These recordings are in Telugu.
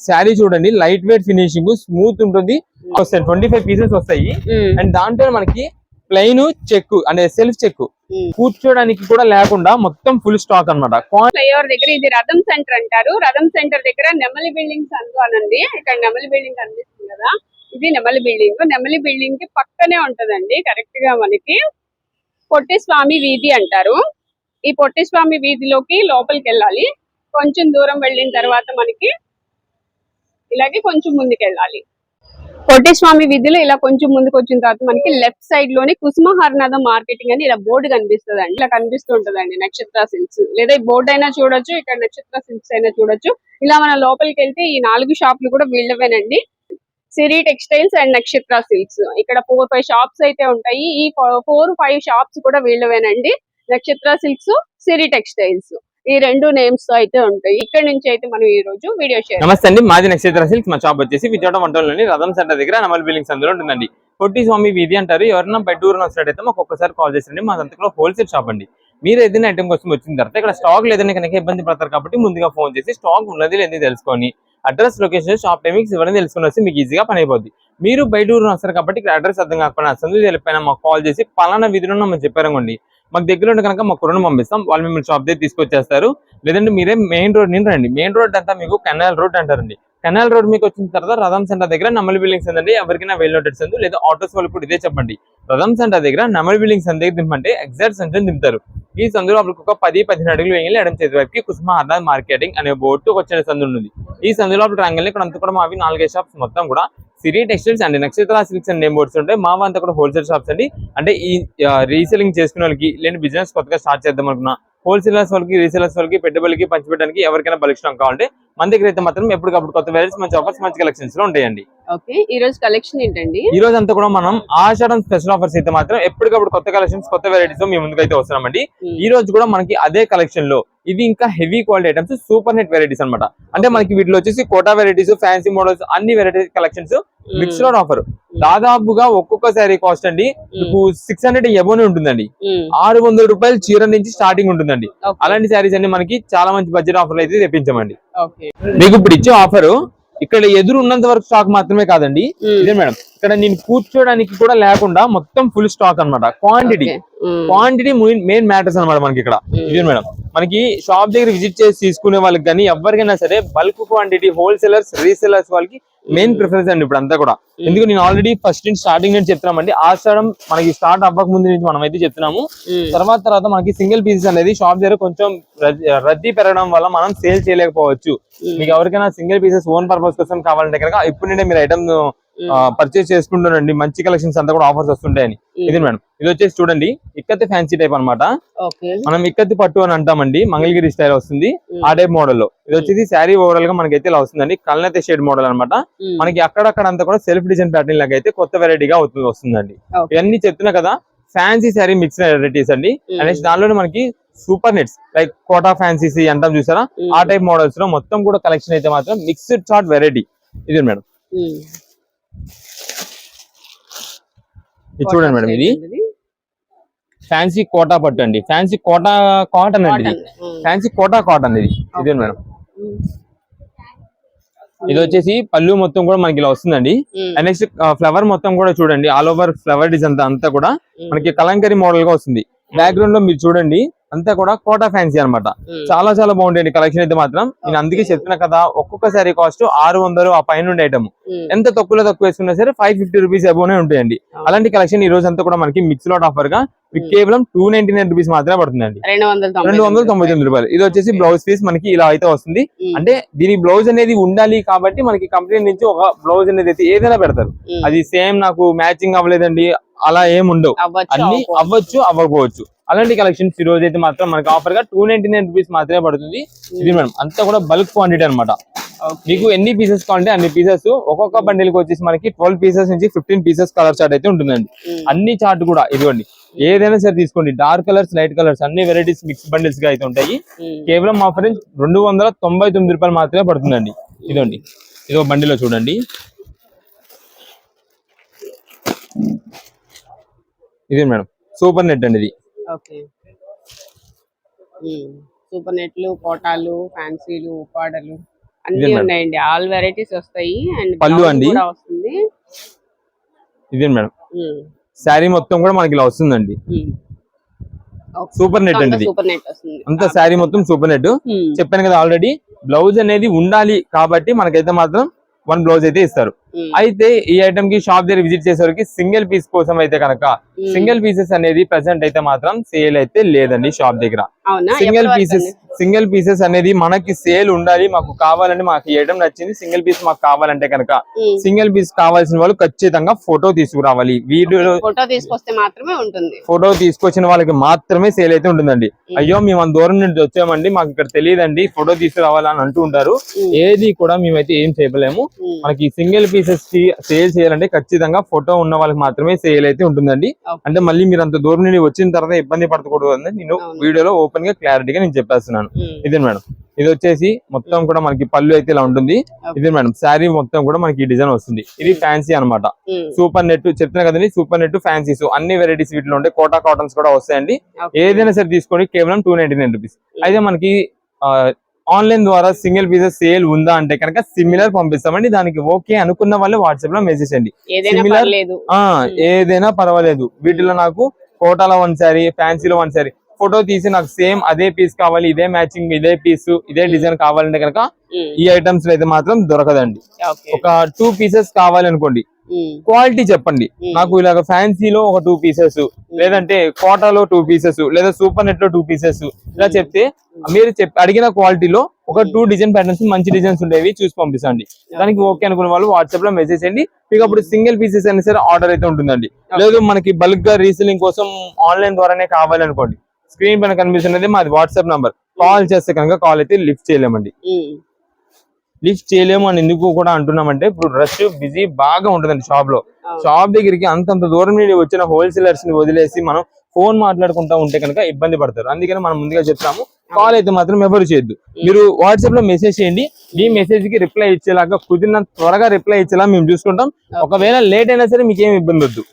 శారీ చూడండి లైట్ వెయిట్ ఫినిషింగ్ స్మూత్ ఉంటుంది. 25 పీసెస్ వస్తాయి. అండ్ దాంట్లో మనకి ప్లెయిన్ చెక్ అంటే సెల్ఫ్ చెక్ కూర్చోడానికి కూడా లేకుండా మొత్తం ఫుల్ స్టాక్ అనమాట. ఫ్లైఓవర్ దగ్గర ఇది రథం సెంటర్ అంటారు. రథం సెంటర్ దగ్గర నెమలి బిల్డింగ్స్ అనండి. ఇక్కడ నెమలి బిల్డింగ్ కనిపిస్తుంది కదా, ఇది నెమలి బిల్డింగ్. నెమలి బిల్డింగ్ కి పక్కనే ఉంటదండి కరెక్ట్ గా మనకి పొట్టి స్వామి వీధి అంటారు. ఈ పొట్టి స్వామి వీధిలోకి లోపలికి వెళ్ళాలి. కొంచెం దూరం వెళ్ళిన తర్వాత మనకి ఇలాగే కొంచెం ముందుకు వెళ్ళాలి. పొట్టి స్వామి వీధిలో ఇలా కొంచెం ముందుకు వచ్చిన తర్వాత మనకి లెఫ్ట్ సైడ్ లోనే కుసుమహర్నాథం మార్కెటింగ్ అని ఇలా బోర్డు కనిపిస్తుంది అండి. ఇలా కనిపిస్తూ ఉంటదండి నక్షత్ర సిల్క్స్. లేదా ఈ బోర్డు అయినా చూడొచ్చు, ఇక్కడ నక్షత్ర సిల్క్స్ అయినా చూడొచ్చు. ఇలా మన లోపలికి వెళ్తే ఈ 4 షాపులు కూడా వీళ్ళవేనండి. సిరి టెక్స్టైల్స్ అండ్ నక్షత్ర సిల్క్స్. ఇక్కడ 4-5 షాప్స్ అయితే ఉంటాయి. ఈ 4-5 షాప్స్ కూడా వీళ్ళవేనండి. నక్షత్ర సిల్క్స్, సిరి టెక్స్టైల్స్ ఈ 2 నేమ్స్ తో అయితే ఉంటాయి. ఇక్కడ నుంచి అయితే మనం ఈ రోజు వీడియో షేర్. నమస్తే అండి, మాది నక్షత్ర సిల్క్స్. మా షాప్ వచ్చేసి విజయవాడ వంటలోని రథం సెంటర్ దగ్గర నెమలి బిల్డింగ్స్ అందులో ఉంటుందండి. పొట్టి స్వామి వీధి అంటారు. ఎవరైనా బయట ఊరు వస్తున్నట్టయితే మాకు ఒక్కసారి కాల్ చేసండి. మాదంతా కూడా హోల్సేల్ షాప్ అండి. మీరు ఏదైనా ఐటమ్ కోసం వచ్చిన తర్వాత ఇక్కడ స్టాక్ లేదని కనుక ఇబ్బంది పడతారు కాబట్టి ముందుగా ఫోన్ చేసి స్టాక్ ఉన్నది లేదని తెలుసుకొని అడ్రస్, లొకేషన్, షాప్ టైమింగ్స్ ఇవన్నీ తెలుసుకుని వస్తే మీకు ఈజీగా పని అయిపోద్ది. మీరు బయట ఊరు వస్తారు కాబట్టి ఇక్కడ అడ్రస్ అర్థం కాకపోయినా సందు తెలిపోయినా మాకు కాల్ చేసి పలానా వీధిలో మనం చెప్పారనుకోండి, మాకు దగ్గర ఉంటే కనుక మాకు రుణం పంపిస్తాం. వాళ్ళు మిమ్మల్ని షాప్ దగ్గర తీసుకొచ్చేస్తారు. లేదంటే మీరే మెయిన్ రోడ్ నుంచి రండి. మెయిన్ రోడ్ అంతా మీకు కెనాల్ రోడ్ అంటారండి. కెనాల్ రోడ్ మీకు వచ్చిన తర్వాత రథం సెంటర్ దగ్గర నెమలి బిల్డింగ్స్ అండి. ఎవరికైనా వెళ్ళినట్టు సందు లేదా ఆటోస్ వాళ్ళు కూడా ఇదే చెప్పండి. రథం సెంటర్ దగ్గర నెమలి బిల్డింగ్స్ దగ్గర దింపంటే ఎగ్జాక్ట్ సెంటర్ దింపుతారు. ఈ సందులో అప్పుడు ఒక 10-15 అడుగులు వేయాలి. ఎడం చేతి వైపుకి కుసుమహర్నాథ్ మార్కెటింగ్ అనే బోర్డు ఒక చిన్న సందు ఉంది. ఈ సందులో అప్పుడు రాగానే ఇక్కడ అంతా కూడా మావి 4-5 షాప్స్ మొత్తం కూడా సిరి టెక్స్టైల్స్ అండి, నక్షత్ర సిల్క్స్ అండ్ నేమ్ బోర్డ్స్ ఉంటాయి. మా అంతా కూడా హోల్సేల్ షాప్స్ అండి. అంటే ఈ రీసెలింగ్ చేసుకునే వాళ్ళకి లేని బిజినెస్ కొత్తగా స్టార్ట్ చేద్దాం అనుకున్నా హోల్సేలర్స్ వాళ్ళకి, రీసేలర్స్ వాళ్ళకి, పెట్టుబడికి పంచిపెట్టడానికి ఎవరికైనా బల్క్ స్టాక్ కావాలంటే మన దగ్గర అయితే మాత్రం ఎప్పటికప్పుడు కొత్త వెరైటీస్, మంచి ఆఫర్స్, మంచి కలెక్షన్స్ లో ఉంటాయండి. ఓకే, ఈ రోజు కలెక్షన్ ఏంటండి? ఈ రోజు అంతా కూడా మనం ఆషాఢం స్పెషల్ ఆఫర్స్ అయితే మాత్రం ఎప్పటికప్పుడు కొత్త కలెక్షన్స్, కొత్త వెరైటీస్ మీ ముందుకైతే వస్తున్నామండి. ఈ రోజు కూడా మనకి అదే కలెక్షన్ లో ఇది ఇంకా heavy quality items, super net varieties అనమాట. అంటే మనకి వీటిలో వచ్చేసి కోటా వెరైటీస్, ఫ్యాన్సీ మోడల్స్, అన్ని variety collections mix load offer. దాదాపుగా ఒక్కొక్క శారీ కాస్ట్ అండి మీకు 600 ఎబోనే ఉంటుందండి. 600 రూపాయలు చీర నుంచి స్టార్టింగ్ ఉంటుందండి. అలాంటి శారీస్ అన్ని మనకి చాలా మంచి బడ్జెట్ ఆఫర్లు అయితే తెప్పించామండి. మీకు ఇప్పుడు ఇచ్చే ఆఫర్ ఇక్కడ ఎదురు ఉన్నంత వరకు స్టాక్ మాత్రమే కాదండి. ఇదే మేడం, ఇక్కడ నేను కూర్చోడానికి కూడా లేకుండా మొత్తం ఫుల్ స్టాక్ అనమాట. క్వాంటిటీ మెయిన్ మ్యాటర్స్ అనమాట మనకి ఇక్కడ. ఇదే మేడం, మనకి షాప్ దగ్గర విజిట్ చేసి తీసుకునే వాళ్ళకి కానీ ఎవరికైనా సరే బల్క్ క్వాంటిటీ, హోల్సేలర్స్, రీసేలర్స్ వాళ్ళకి మెయిన్ ప్రిఫరెన్స్ అండి ఇప్పుడు అంతా కూడా. ఎందుకు నేను ఆల్రెడీ ఫస్ట్ స్టార్టింగ్ నుంచి చెప్తున్నామండి. ఆషాఢం మనకి స్టార్ట్ అవ్వక ముందు నుంచి మనం అయితే చెప్తున్నాము. తర్వాత మనకి సింగిల్ పీసెస్ అనేది షాప్ దగ్గర కొంచెం రద్దీ పెరగడం వల్ల మనం సేల్ చేయలేకపోవచ్చు. మీకు ఎవరికైనా సింగిల్ పీసెస్ ఓన్ పర్పస్ కోసం కావాలంటే కనుక ఇప్పుడు నుండే మీరు ఐటమ్ పర్చేస్ చేసుకుంటానండి. మంచి కలెక్షన్స్ అంతా కూడా ఆఫర్స్ వస్తుంటాయని. ఇది మేడం, ఇది వచ్చేసి చూడండి ఇక్కత్తి ఫ్యాన్సీ టైప్ అనమాట. మనం ఇక్కత్తి పట్టు అని అంటామండి, మంగళగిరి స్టైల్ వస్తుంది ఆ టైప్ మోడల్ లో. ఇది వచ్చేసి శారీ ఓవరాల్ గా మనకైతే ఇలా వస్తుందండి. కల్నతే షేడ్ మోడల్ అనమాట. మనకి అక్కడక్కడ అంతా కూడా సెల్ఫ్ డిజైన్ ప్యాటర్న్ లాగా అయితే కొత్త వెరైటీగా వస్తుందండి. ఇవన్నీ చెప్తున్నా కదా ఫ్యాన్సీ శారీ మిక్స్ వెరైటీస్ అండి. అనేసి దానిలోనే మనకి సూపర్ నెట్స్ లైక్ కోటా ఫ్యాన్సీ అంటాం చూసారా, ఆ టైప్ మోడల్స్ లో మొత్తం కూడా కలెక్షన్ అయితే మాత్రం మిక్స్డ్ చార్ట్ వెరైటీ. ఇది మేడం, ఇది చూడండి మేడం, ఇది ఫ్యాన్సీ కోటా పట్టు అండి. ఫ్యాన్సీ కోటా కాటన్ అండి. ఇది ఫ్యాన్సీ కోటా కాటన్. ఇది ఇదే మేడం, ఇది వచ్చేసి పళ్ళు మొత్తం కూడా మనకి ఇలా వస్తుందండి. నెక్స్ట్ ఫ్లవర్ మొత్తం కూడా చూడండి, ఆల్ ఓవర్ ఫ్లవర్ డిజైన్ అంతా కూడా మనకి కలంకరీ మోడల్ గా వస్తుంది. బ్యాక్గ్రౌండ్ లో మీరు చూడండి అంతా కూడా కోటా ఫ్యాన్సీ అనమాట. చాలా చాలా బాగుంటాయండి కలెక్షన్ అయితే మాత్రం. నేను అందుకే చెప్తున్నా కదా ఒక్కొక్క సారీ కాస్ట్ 600 ఆ పైన ఉండే ఐటమ్. ఎంత తక్కువ వేసుకున్నా సరే 550 రూపీస్ అబోనే ఉంటాయండి. అలాంటి కలెక్షన్ ఈ రోజు అంతా కూడా మనకి మిక్స్ లాట్ ఆఫర్ గా కేవలం 299 రూపీస్ మాత్రమే పడుతుందండి. 299 రూపాయలు. ఇది వచ్చేసి బ్లౌజ్ పీస్ మనకి ఇలా అయితే వస్తుంది. అంటే దీని బ్లౌజ్ అనేది ఉండాలి కాబట్టి మనకి కంపెనీ నుంచి ఒక బ్లౌజ్ అనేది అయితే ఏదైనా పెడతారు. అది సేమ్ నాకు మ్యాచింగ్ అవ్వలేదండి అలా ఏమి ఉండవు, అన్ని అవ్వచ్చు అవ్వకపోవచ్చు. అలాంటి కలెక్షన్స్ ఈ రోజు అయితే మాత్రం మనకి ఆఫర్ గా 299 రూపీస్ మాత్రమే పడుతుంది. ఇది మేడం అంతా కూడా బల్క్ క్వాంటిటీ అనమాట. మీకు ఎన్ని పీసెస్ కావాలంటే అన్ని పీసెస్. ఒక్కొక్క బండిల్ కి వచ్చేసి మనకి 12 పీసెస్ నుంచి 15 పీసెస్ కలర్ చార్ట్ అయితే ఉంటుందండి. అన్ని చార్ట్ కూడా ఇదిగోండి, ఏదైనా సరే తీసుకోండి. డార్క్ కలర్స్, లైట్ కలర్స్ అన్ని వెరైటీస్ మిక్స్ బండిల్స్ గా అయితే ఉంటాయి. కేవలం ఆఫర్ 299 రూపాయలు మాత్రమే పడుతుందండి. ఇదండి, ఇది ఒక బండిలో చూడండి. ఇది మేడం సూపర్ నెట్ అండి. ఇది సూపర్ నెట్లు, కోటాలు, ఫ్యాన్సీలు, ఉప్పాడలు అన్ని ఉన్నాయండి, ఆల్ వెరైటీస్ వస్తాయి. అండ్ పళ్ళు అండి వస్తుంది. ఇదే మేడం శారీ మొత్తం కూడా మనకి ఇలా వస్తుందండి. సూపర్ నెట్ అండి, సూపర్ నెట్ వస్తుంది అంత శారీ మొత్తం సూపర్ నెట్. చెప్పాను కదా ఆల్రెడీ, బ్లౌజ్ అనేది ఉండాలి కాబట్టి మనకైతే మాత్రం 1 బ్లౌజ్ అయితే ఇస్తారు. అయితే ఈ ఐటమ్ కి షాప్ దగ్గర విజిట్ చేసేవారికి సింగిల్ పీస్ కోసం అయితే కనుక సింగిల్ పీసెస్ అనేది ప్రెసెంట్ అయితే మాత్రం సేల్ అయితే లేదండి షాప్ దగ్గర. సింగిల్ పీసెస్ అనేది మనకి సేల్ ఉండాలి, మాకు కావాలంటే మాకు ఈ ఐటమ్ నచ్చింది సింగిల్ పీస్ మాకు కావాలంటే కనుక సింగిల్ పీస్ కావాల్సిన వాళ్ళు ఖచ్చితంగా ఫోటో తీసుకురావాలి. వీడియోలో ఫోటో తీసుకొస్తే మాత్రమే ఉంటుంది, ఫోటో తీసుకొచ్చిన వాళ్ళకి మాత్రమే సేల్ అయితే ఉంటుందండి. అయ్యో మేము అంత దూరం నుంచి వచ్చామండి, మాకు ఇక్కడ తెలియదండి, ఫోటో తీసుకురావాలని అంటూ ఉంటారు. ఏది కూడా మేమైతే ఏం చేయలేము. మనకి సింగిల్ పీసెస్ సేల్ చేయాలంటే ఖచ్చితంగా ఫోటో ఉన్న వాళ్ళకి మాత్రమే సేల్ అయితే ఉంటుందండి. అంటే మళ్ళీ మీరు అంత దూరం నుండి వచ్చిన తర్వాత ఇబ్బంది పడకూడదు అని నేను వీడియోలో ఓపెన్ గా క్లారిటీగా నేను చెప్పేస్తున్నాను. ఇదే మేడం, ఇది వచ్చేసి మొత్తం కూడా మనకి పళ్ళు అయితే ఇలా ఉంటుంది. ఇదే మేడం శారీ మొత్తం కూడా మనకి ఈ డిజైన్ వస్తుంది. ఇది ఫ్యాన్సీ అనమాట. సూపర్ నెట్ చెప్తున్నా కదండి, సూపర్ నెట్ ఫ్యాన్సీస్ అన్ని వెరైటీస్ వీటిలో ఉంటాయి. కోటా కాటన్స్ కూడా వస్తాయండి. ఏదైనా సరే తీసుకోండి, కేవలం 299 రూపీస్. అయితే మనకి ఆన్లైన్ ద్వారా సింగిల్ పీసెస్ సేల్ ఉందా అంటే కనుక సిమిలర్ పంపిస్తామండి. దానికి ఓకే అనుకున్న వాళ్ళు వాట్సాప్ లో మెసేజ్ చేయండి. సిమిలర్ ఏదైనా పర్వాలేదు. వీటిలో నాకు కోటాలో 1 శారీ, ఫ్యాన్సీలో 1 శారీ ఫోటో తీసి నాకు సేమ్ అదే పీస్ కావాలి, ఇదే మ్యాచింగ్, ఇదే పీస్, ఇదే డిజైన్ కావాలంటే కనుక ఈ ఐటమ్స్ లో అయితే మాత్రం దొరకదండి. ఒక 2 పీసెస్ కావాలి అనుకోండి, క్వాలిటీ చెప్పండి. నాకు ఇలాగ ఫ్యాన్సీలో ఒక 2 పీసెస్, లేదంటే కోటాలో 2 పీసెస్, లేదా సూపర్ నెట్ లో 2 పీసెస్ ఇలా చెప్తే మీరు అడిగిన క్వాలిటీలో ఒక 2 డిజైన్ ప్యాటర్న్స్ మంచి డిజైన్స్ ఉండేవి చూసి పంపిస్తాండి. దానికి ఓకే అనుకున్న వాళ్ళు వాట్సాప్ లో మెసేజ్ చేయండి. మీకు అప్పుడు సింగిల్ పీసెస్ అయినా సరే ఆర్డర్ అయితే ఉంటుందండి. లేదు మనకి బల్క్ గా రీసెల్లింగ్ కోసం ఆన్లైన్ ద్వారానే కావాలనుకోండి, స్క్రీన్ పైన కనిపిస్తున్నది మాది వాట్సాప్ నంబర్. కాల్ చేస్తే కనుక కాల్ అయితే లిఫ్ట్ చేయలేమండి. లిఫ్ట్ చేయలేము అని ఎందుకు కూడా అంటున్నామంటే, ఇప్పుడు రష్ బిజీ బాగా ఉంటుందండి షాప్ లో. షాప్ దగ్గరికి అంతంత దూరం నుండి వచ్చిన హోల్సేలర్స్ ని వదిలేసి మనం ఫోన్ మాట్లాడుకుంటా ఉంటే కనుక ఇబ్బంది పడతారు. అందుకని మనం ముందుగా చెప్తాము, కాల్ అయితే మాత్రం ఎవరు చేయొద్దు. మీరు వాట్సాప్ లో మెసేజ్ చేయండి. మీ మెసేజ్ కి రిప్లై ఇచ్చేలాగా కుదిరినంత త్వరగా రిప్లై ఇచ్చేలా మేము చూసుకుంటాం. ఒకవేళ లేట్ అయినా సరే మీకు ఏమి ఇబ్బంది వద్దు,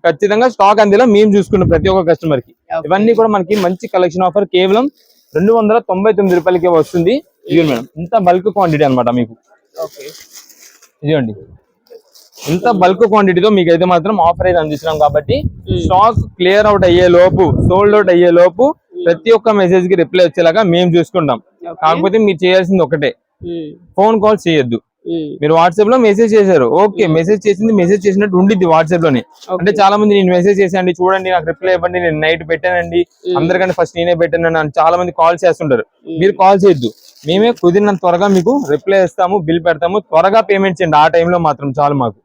ఖచ్చితంగా స్టాక్ అందేలా మేము చూసుకుంటాం ప్రతి ఒక్క కస్టమర్ కి. ఇవన్నీ కూడా మనకి మంచి కలెక్షన్ ఆఫర్ కేవలం 299 రూపాయలకే వస్తుంది. ఇది మేడం ఇంత బల్క్ క్వాంటిటీ అనమాట మీకు. ఇదిగోండి, ఇంత బల్క్ క్వాంటిటీతో మీకు అయితే మాత్రం ఆఫర్ అయితే అందిస్తున్నాం కాబట్టి స్టాక్ క్లియర్ అవుట్ అయ్యే లోపు, సోల్డ్ అవుట్ అయ్యే లోపు ప్రతి ఒక్క మెసేజ్ కి రిప్లై వచ్చేలాగా మేము చూసుకుంటాం. కాకపోతే మీరు చేయాల్సింది ఒకటే, ఫోన్ కాల్ చేయొద్దు. మీరు వాట్సాప్ లో మెసేజ్ చేశారు, ఓకే, మెసేజ్ చేసింది మెసేజ్ చేసినట్టు ఉండిద్ది వాట్సాప్ లోనే. అంటే చాలా మంది నేను మెసేజ్ చేశానండి, చూడండి నాకు రిప్లై ఇవ్వండి, నేను నైట్ పెట్టానండి, అందరికంటే ఫస్ట్ నేనే పెట్టానండి అని చాలా మంది కాల్ చేస్తుంటారు. మీరు కాల్ చేయొద్దు, మేమే కుదిరినంత త్వరగా మీకు రిప్లై ఇస్తాము, బిల్ పెడతాము. త్వరగా పేమెంట్ చేయండి, ఆ టైంలో మాత్రం చాలు మాకు.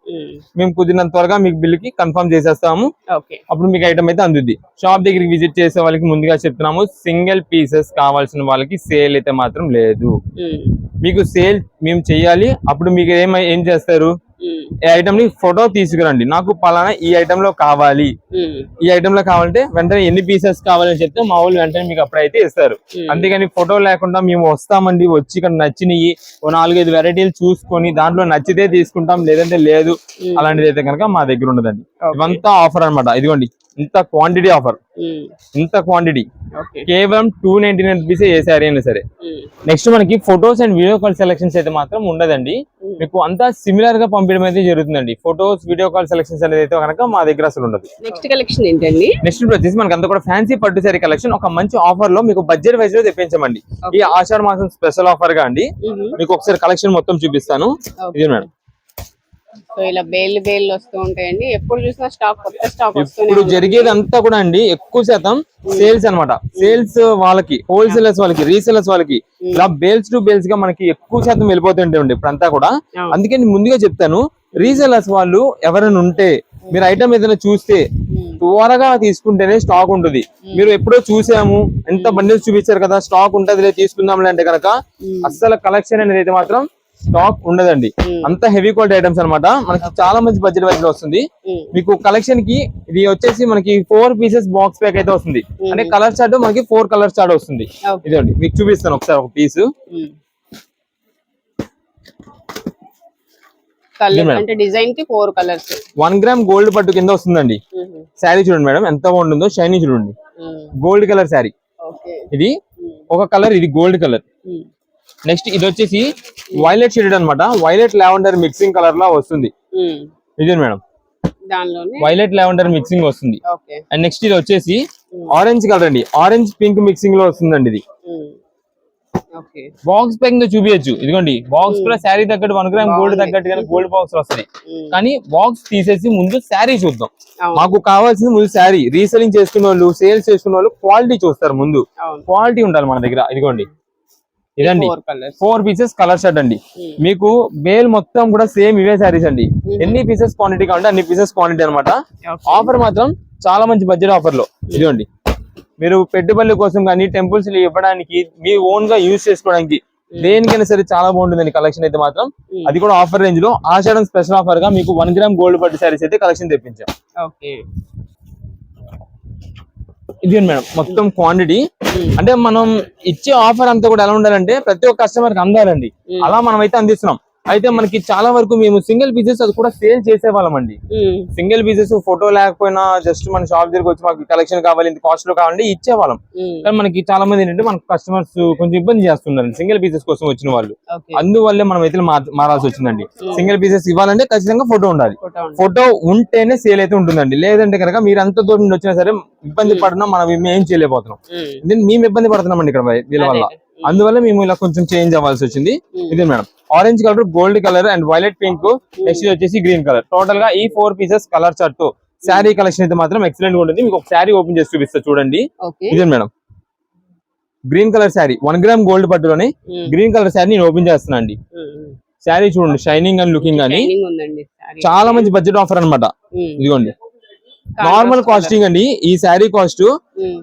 మేము కుదిరినంత త్వరగా మీకు బిల్ కి కన్ఫర్మ్ చేసేస్తాము. అప్పుడు మీకు ఐటమ్ అయితే అందుద్ది. షాప్ దగ్గరికి విజిట్ చేసే వాళ్ళకి ముందుగా చెప్తున్నాము, సింగిల్ పీసెస్ కావాల్సిన వాళ్ళకి సేల్ అయితే మాత్రం లేదు. మీకు సేల్ మేము చెయ్యాలి. అప్పుడు మీకు ఏం చేస్తారు, ఈ ఐటమ్ ని ఫోటో తీసుకురండి, నాకు పలానా ఈ ఐటమ్ లో కావాలి, ఈ ఐటమ్ లో కావాలంటే వెంటనే ఎన్ని పీసెస్ కావాలని చెప్తే మా వాళ్ళు వెంటనే మీకు అప్పుడైతే ఇస్తారు. అంతేగాని ఫోటో లేకుండా మేము వస్తామండి, వచ్చి ఇక్కడ నచ్చినవి 4-5 వెరైటీలు చూసుకొని దాంట్లో నచ్చితే తీసుకుంటాం, లేదంటే లేదు, అలాంటిది అయితే కనుక మా దగ్గర ఉండదండి. ఇవంతా ఆఫర్ అనమాట. ఇదిగోండి ఇంత క్వాంటిటీ ఆఫర్, ఇంత క్వాంటిటీ కేవలం 299 రూపీస్ ఏ సారీ అయినా సరే. నెక్స్ట్ మనకి photos and video call selections అయితే మాత్రం ఉండదండి, మీకు అంతా సిమిలర్ గా పంపించడం అయితే జరుగుతుందండి. ఫొటోస్ వీడియో కాల్ సెలెక్షన్స్ అనేది అయితే కనుక మా దగ్గర అసలు ఉండదు. నెక్స్ట్ కలెక్షన్ ఏంటండి? నెక్స్ట్ వచ్చేసి మనకి అంతా కూడా ఫ్యాన్సీ పట్టు సారీ కలెక్షన్ ఒక మంచి ఆఫర్ లో మీకు బడ్జెట్ వైజ్ లో తెప్పించామండి. ఈ ఆషాఢ మాసం స్పెషల్ ఆఫర్ గా అండి. మీకు ఒకసారి కలెక్షన్ మొత్తం చూపిస్తాను. ఇది మేడం, సో ఇలా బేల్ వస్తూ ఉంటాయండి, ఎప్పుడు చూసినా స్టాక్, కొత్త స్టాక్ వస్తుంది. ఇప్పుడు జరిగేది అంతా కూడా అండి ఎక్కువ శాతం సేల్స్ అన్నమాట. సేల్స్ వాళ్ళకి, హోల్సేలర్స్ వాళ్ళకి, రీసేలర్స్ వాళ్ళకి ఇలా బేల్స్ టు బేల్స్ గా మనకి ఎక్కువ శాతం వెళ్ళిపోతుంటాయండి ఇప్పుడు అంతా కూడా. అందుకే నేను ముందుగా చెప్తాను, రీసేలర్స్ వాళ్ళు ఎవరైనా ఉంటే మీరు ఐటమ్ ఏదైనా చూస్తే త్వరగా తీసుకుంటేనే స్టాక్ ఉంటుంది. మీరు ఎప్పుడో చూసాము, ఎంత బండిల్స్ చూపించారు కదా, స్టాక్ ఉంటది తీసుకుందాంలే అంటే కనుక అస్సలు కలెక్షన్ అనేది అయితే మాత్రం స్టాక్ ఉండదండి. అంత హెవీ క్వాలిటీ ఐటమ్స్ అనమాట. మనకి చాలా మంచి బడ్జెట్ వైజ్ లో వస్తుంది. మీకు కలెక్షన్ కి ఇది వచ్చేసి మనకి 4 పీసెస్ బాక్స్ ప్యాక్ అయితే వస్తుంది. అంటే కలర్ చార్ట్ మనకి 4 కలర్ చార్ట్ వస్తుంది. ఇదండి మీకు చూపిస్తాను ఒకసారి ఒక పీస్. అంటే డిజైన్ కి 4 కలర్స్, 1 గ్రామ్ గోల్డ్ పట్టు కింద వస్తుందండి. శారీ చూడండి మేడం ఎంత బాగుంటుందో, షైనీ చూడండి, గోల్డ్ కలర్ శారీ. ఇది ఒక కలర్, ఇది గోల్డ్ కలర్. నెక్స్ట్ ఇది వచ్చేసి వైలెట్ షేడెడ్ అన్నమాట. వైలెట్ లావెండర్ మిక్సింగ్ కలర్ లా వస్తుంది. ఇది మేడం దానిలోనే వైలెట్ లావెండర్ మిక్సింగ్ వస్తుంది. ఓకే. అండ్ నెక్స్ట్ ఇది వచ్చేసి ఆరెంజ్ కలర్ అండి. ఆరెంజ్ పింక్ మిక్సింగ్ లో వస్తుందండి ఇది. ఓకే. బాక్స్ ప్యాకింగ్ తో చూపించచ్చు. ఇదిగోండి బాక్స్ కూడా శారీ తగ్గట్టు 1 గ్రామ్ గోల్డ్ తగ్గట్టు గోల్డ్ బాక్స్ వస్తాయి. కానీ బాక్స్ తీసేసి ముందు శారీ చూద్దాం. మాకు కావాల్సింది ముందు శారీ. రీసెలింగ్ చేసుకునే వాళ్ళు, సేల్స్ చేసుకునే వాళ్ళు క్వాలిటీ చూస్తారు. ముందు క్వాలిటీ ఉండాలి మన దగ్గర. ఇదిగోండి ఇదండి 4 పీసెస్ కలర్ షర్ట్ అండి. మీకు బేల్ మొత్తం కూడా సేమ్ ఇవే శారీస్ అండి. ఎన్ని పీసెస్ క్వాంటిటీ కావాలంటే అన్ని పీసెస్ క్వాంటిటీ అనమాట. ఆఫర్ మాత్రం చాలా మంచి బడ్జెట్ ఆఫర్ లో. ఇదిగోండి మీరు పెట్టుబడుల కోసం కానీ టెంపుల్స్ ఇవ్వడానికి, మీ ఓన్ గా యూజ్ చేసుకోవడానికి, దేనికైనా సరే చాలా బాగుంటుందండి కలెక్షన్ అయితే మాత్రం. అది కూడా ఆఫర్ రేంజ్ లో ఆషాఢం స్పెషల్ ఆఫర్ గా మీకు 1 గ్రామ్ గోల్డ్ పట్టు శారీస్ అయితే కలెక్షన్ తెప్పించాం. ఇది మేడం మొత్తం క్వాంటిటీ. అంటే మనం ఇచ్చే ఆఫర్ అంతా కూడా ఎలా ఉండాలంటే ప్రతి ఒక్క కస్టమర్ కి అందాలండి. అలా మనం అయితే అందిస్తున్నాం. అయితే మనకి చాలా వరకు మేము సింగిల్ పీసెస్ అది కూడా సేల్ చేసేవాళ్ళం అండి. సింగిల్ పీసెస్ ఫోటో లేకపోయినా జస్ట్ మన షాప్ దగ్గరికి వచ్చి మాకు కలెక్షన్ కావాలి, ఇంత కాస్ట్ లో కావాలంటే ఇచ్చేవాళ్ళం. కానీ మనకి చాలా మంది ఏంటంటే మన కస్టమర్స్ కొంచెం ఇబ్బంది చేస్తున్నారు సింగిల్ పీసెస్ కోసం వచ్చిన వాళ్ళు. అందువల్లే మనం అయితే మారాల్సి వచ్చిందండి. సింగిల్ పీసెస్ ఇవ్వాలంటే ఖచ్చితంగా ఫోటో ఉండాలి. ఫోటో ఉంటేనే సేల్ అయితే ఉంటుందండి. లేదంటే కనుక మీరు అంత దూరం నుండి వచ్చినా సరే ఇబ్బంది పడినా మనం ఏం చేయలేకపోతున్నాం. మేము ఇబ్బంది పడుతున్నామండి ఇక్కడ వీళ్ళ వల్ల. అందువల్ల మేము ఇలా కొంచెం చేంజ్ అవ్వాల్సి వచ్చింది. ఇది madam orange colour, gold colour and violet pink, next వచ్చేసి గ్రీన్ కలర్. టోటల్ గా ఈ 4 pieces colour shirt sari collection అయితే మాత్రం ఎక్సలెంట్ గా ఉంటుంది. మీకు ఒక శారీ ఓపెన్ చేసి చూపిస్తా చూడండి. ఇది madam green colour sari 1 gram gold పట్టులోని గ్రీన్ కలర్ శారీ నేను ఓపెన్ చేస్తున్నా అండి. శారీ చూడండి షైనింగ్ అండ్ లుకింగ్ అని చాలా మంచి బడ్జెట్ ఆఫర్ అన్నమాట. ఇదిగోండి నార్మల్ కాస్టింగ్ అండి. ఈ శారీ కాస్ట్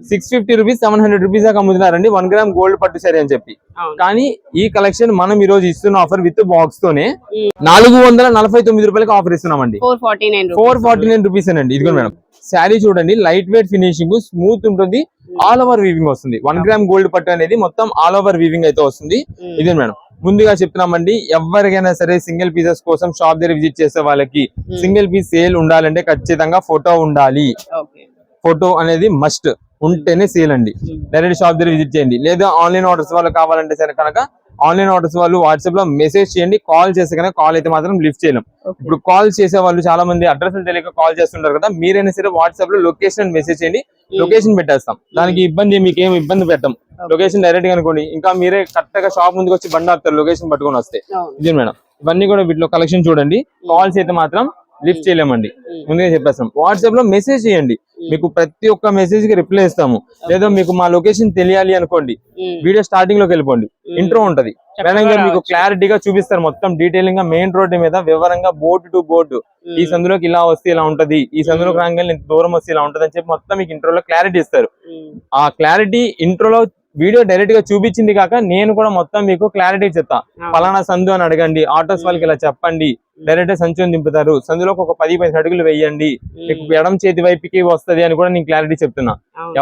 650 రూపీస్ 700 రూపీస్ దాకా అమ్ముతున్నారండి 1 గ్రామ్ గోల్డ్ పట్టు శారీ అని చెప్పి. కానీ ఈ కలెక్షన్ మనం ఈ రోజు ఇస్తున్న ఆఫర్ విత్ బాక్స్ తోనే 449 రూపాయలకి ఆఫర్ ఇస్తున్నామండి. 449 రూపీస్ అండి. ఇదిగో మేడం శారీ చూడండి లైట్ వెయిట్ ఫినిషింగ్, స్మూత్ ఉంటుంది, ఆల్ ఓవర్ వీవింగ్ వస్తుంది. 1 గ్రామ్ గోల్డ్ పట్టు అనేది మొత్తం ఆల్ ఓవర్ వీవింగ్ అయితే వస్తుంది. ఇదే మేడం ముందుగా చెప్తున్నామండి, ఎవరికైనా సరే సింగిల్ పీసెస్ కోసం షాప్ దగ్గర విజిట్ చేసే వాళ్ళకి సింగిల్ పీస్ సేల్ ఉండాలంటే ఖచ్చితంగా ఫోటో ఉండాలి. ఫోటో అనేది మస్ట్ ఉంటేనే సేల్ అండి. డైరెక్ట్ షాప్ దగ్గర విజిట్ చేయండి. లేదా ఆన్లైన్ ఆర్డర్స్ వాళ్ళు కావాలంటే సరే కనుక ఆన్లైన్ ఆర్డర్స్ వాళ్ళు వాట్సాప్ లో మెసేజ్ చేయండి. కాల్ చేస్తే కనుక కాల్ అయితే మాత్రం లిఫ్ట్ చేయలేం. ఇప్పుడు కాల్ చేసే వాళ్ళు చాలా మంది అడ్రస్ తెలియక కాల్ చేస్తుంటారు కదా, మీరైనా సరే వాట్సాప్ లో లొకేషన్ మెసేజ్ చేయండి, లొకేషన్ పెట్టేస్తాం. దానికి ఇబ్బంది మీకు ఏం ఇబ్బంది పెట్టాం. లొకేషన్ డైరెక్ట్ గా అనుకోండి, ఇంకా మీరే కరెక్ట్ గా షాప్ ముందుకు వచ్చి బండి ఆపుతారు లొకేషన్ పట్టుకొని వస్తే. ఇది మేడం ఇవన్నీ కూడా వీటిలో కలెక్షన్ చూడండి. కాల్స్ అయితే మాత్రం లిఫ్ట్ చేయలేమండి, ముందుగా చెప్పేస్తాం. వాట్సాప్ లో మెసేజ్ చేయండి, మీకు ప్రతి ఒక్క మెసేజ్ కి రిప్లై ఇస్తాము. లేదా మీకు మా లొకేషన్ తెలియాలి అనుకోండి, వీడియో స్టార్టింగ్ లోకి వెళ్ళిపోండి, ఇంట్రో ఉంటది. మేడం గారు మీకు క్లారిటీగా చూపిస్తారు మొత్తం డీటెయిలింగ్ గా మెయిన్ రోడ్ మీద వివరంగా బోర్డు టు బోర్డు. ఈ సందులోకి ఇలా వస్తే ఇలా ఉంటది, ఈ సందులోకి రాగానే ఇంత దూరం వస్తే ఇలా ఉంటది అని చెప్పి మొత్తం మీకు ఇంట్రోలో క్లారిటీ ఇస్తారు. ఆ క్లారిటీ ఇంట్రోలో వీడియో డైరెక్ట్ గా చూపించింది కాక నేను కూడా మొత్తం మీకు క్లారిటీ చెప్తా. పలానా సందు అని అడగండి, ఆటోస్ వాళ్ళకి ఇలా చెప్పండి, డైరెక్ట్ సంచుని దింపుతారు, సందులోకి ఒక 10-15 అడుగులు వేయండి, మీకు ఎడం చేతి వైపుకి వస్తది అని కూడా నేను క్లారిటీ చెప్తున్నా.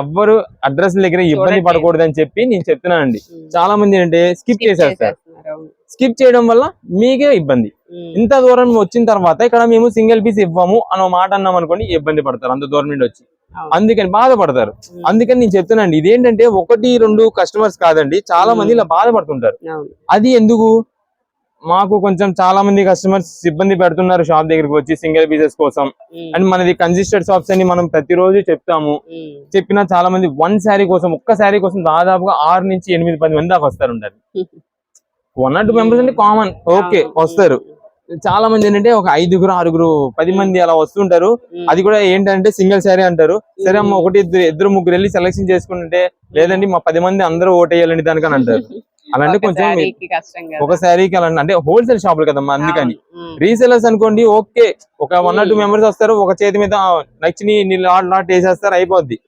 ఎవ్వరు అడ్రస్ దగ్గర ఇబ్బంది పడకూడదు అని చెప్పి నేను చెప్తున్నానండి. చాలా మంది ఏంటంటే స్కిప్ చేసేస్తారు. స్కిప్ చేయడం వల్ల మీకే ఇబ్బంది. ఇంత దూరం వచ్చిన తర్వాత ఇక్కడ మేము సింగిల్ పీస్ ఇవ్వము అన్న మాట అన్నాం అనుకోండి, ఇబ్బంది పడతారు అంత దూరం నుండి వచ్చి, అందుకని బాధపడతారు. అందుకని నేను చెప్తున్నానండి, ఇదేంటంటే 1-2 కస్టమర్స్ కాదండి, చాలా మంది ఇలా బాధపడుతుంటారు. అది ఎందుకు, మాకు కొంచెం చాలా మంది కస్టమర్స్ ఇబ్బంది పెడుతున్నారు షాప్ దగ్గరికి వచ్చి సింగిల్ పీసెస్ కోసం. అండ్ మనది కన్సిస్టెంట్ షాప్స్ అని మనం ప్రతిరోజు చెప్తాము. చెప్పినా చాలా మంది ఒక్క శారీ కోసం దాదాపుగా 6 నుంచి 8-10 మంది దాకా వస్తారు ఉంటారు. 1 or 2 మెంబర్స్ అంటే కామన్, ఓకే వస్తారు. చాలా మంది ఏంటంటే ఒక 5-6-10 మంది అలా వస్తుంటారు. అది కూడా ఏంటంటే సింగిల్ శారీ అంటారు. సరే అమ్మ 1-2-3 వెళ్ళి సెలెక్షన్ చేసుకుంటే, లేదండి మా 10 మంది అందరూ ఓటేయాలండి దానికని అంటారు. అలాంటి కొంచెం ఒక శారీకి అలా అంటే హోల్సేల్ షాపులు కదమ్మా, అందుకని. రీసెలర్స్ అనుకోండి ఓకే, ఒక 1 or 2 మెంబర్స్ వస్తారు, ఒక చేతి మీద నచ్చి లాట్ వేసేస్తారు, అయిపోద్ది.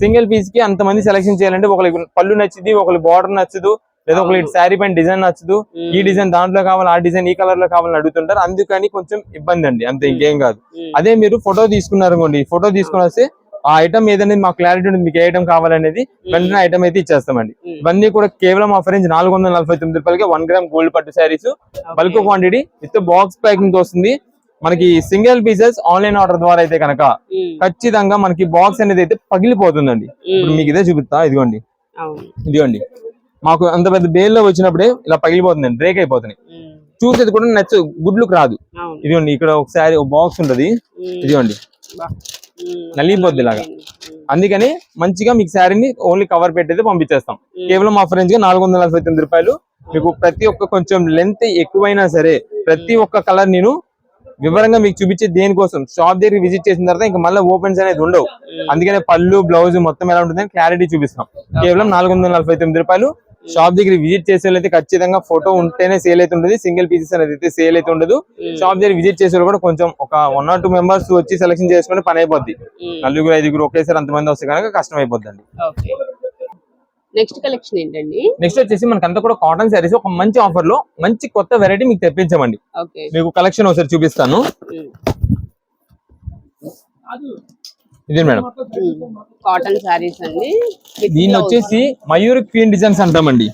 సింగిల్ పీస్ కి అంత మంది సెలెక్షన్ చేయాలంటే ఒకరికి పళ్ళు నచ్చింది, ఒకరికి బార్డర్ నచ్చదు, లేదా ఒకరికి శారీ పైన డిజైన్ నచ్చదు, ఈ డిజైన్ దాంట్లో కావాలి, ఆ డిజైన్ ఈ కలర్ లో కావాలని అడుగుతుంటారు. అందుకని కొంచెం ఇబ్బంది అండి, అంతే, ఇంకేం కాదు. అదే మీరు ఫోటో తీసుకున్నారు అనుకోండి, ఫోటో తీసుకుని వస్తే ఆ ఐటమ్ ఏదనేది మాకు క్లారిటీ ఉంటుంది, మీకు ఏ ఐటమ్ కావాలనేది వెంటనే ఐటమ్ అయితే ఇచ్చేస్తామండి. ఇవన్నీ కూడా కేవలం ఆఫర్ రేంజ్ 449 రూపాయలకి 1 గ్రామ్ గోల్డ్ పట్టు saris, bulk quantity with box packing తో వస్తుంది. మనకి సింగిల్ పీసెస్ ఆన్లైన్ ఆర్డర్ ద్వారా అయితే కనుక ఖచ్చితంగా మనకి బాక్స్ అనేది అయితే పగిలిపోతుందండి. ఇప్పుడు మీకు ఇదే చూపిస్తా, ఇదిగోండి మాకు అంత పెద్ద బేల్లో వచ్చినప్పుడే ఇలా పగిలిపోతుంది, బ్రేక్ అయిపోతున్నాయి. చూసేది కూడా గుడ్లుకు రాదు. ఇదిగోండి ఇక్కడ ఒకసారి బాక్స్ ఉంటది, ఇదిగోండి నలిగిపోద్ది ఇలాగా. అందుకని మంచిగా మీకు శారీని ఓన్లీ కవర్ పెట్టేది పంపించేస్తాం. కేవలం ఆఫర్ రేంజ్ గా 449 రూపాయలు. మీకు ప్రతి ఒక్క కొంచెం లెంత్ ఎక్కువైనా సరే ప్రతి ఒక్క కలర్ నేను వివరంగా మీకు చూపించి దేనికోసం షాప్ దగ్గర విజిట్ చేసిన తర్వాత ఇంకా మళ్ళీ ఓపెన్స్ అనేది ఉండవు. అందుకనే పళ్ళు బ్లౌజ్ మొత్తం ఎలా ఉంటుందని క్లారిటీ చూపిస్తాం. కేవలం 449 రూపాయలు. షాప్ దగ్గర విజిట్ చేసేవాళ్ళైతే ఖచ్చితంగా ఫోటో ఉంటేనే సేల్ అయితే ఉంటుంది, సింగిల్ పీసెస్ అనేది అయితే సేల్ అయితే ఉండదు. షాప్ దగ్గర విజిట్ చేసే కూడా కొంచెం ఒక 1 or 2 మెంబర్స్ వచ్చి సెలెక్షన్ చేసుకుంటే పని అయిపోద్ది. 4-5 ఒకేసారి అంతమంది వస్తే కనుక కష్టం అయిపోద్ది అండి. నెక్స్ట్ కలెక్షన్ ఏంటండి? నెక్స్ట్ వచ్చేసి మనకంతా కూడా కాటన్ శారీస్ ఒక మంచి ఆఫర్ లో మంచి కొత్త వెరైటీ మీకు తెప్పించామండి. మీకు కలెక్షన్ ఒకసారి చూపిస్తాను. ఇదే మేడం కాటన్ శారీస్ అండి. దీన్ని వచ్చేసి మయూర్ క్వీన్ డిజైన్స్ అంటామండి.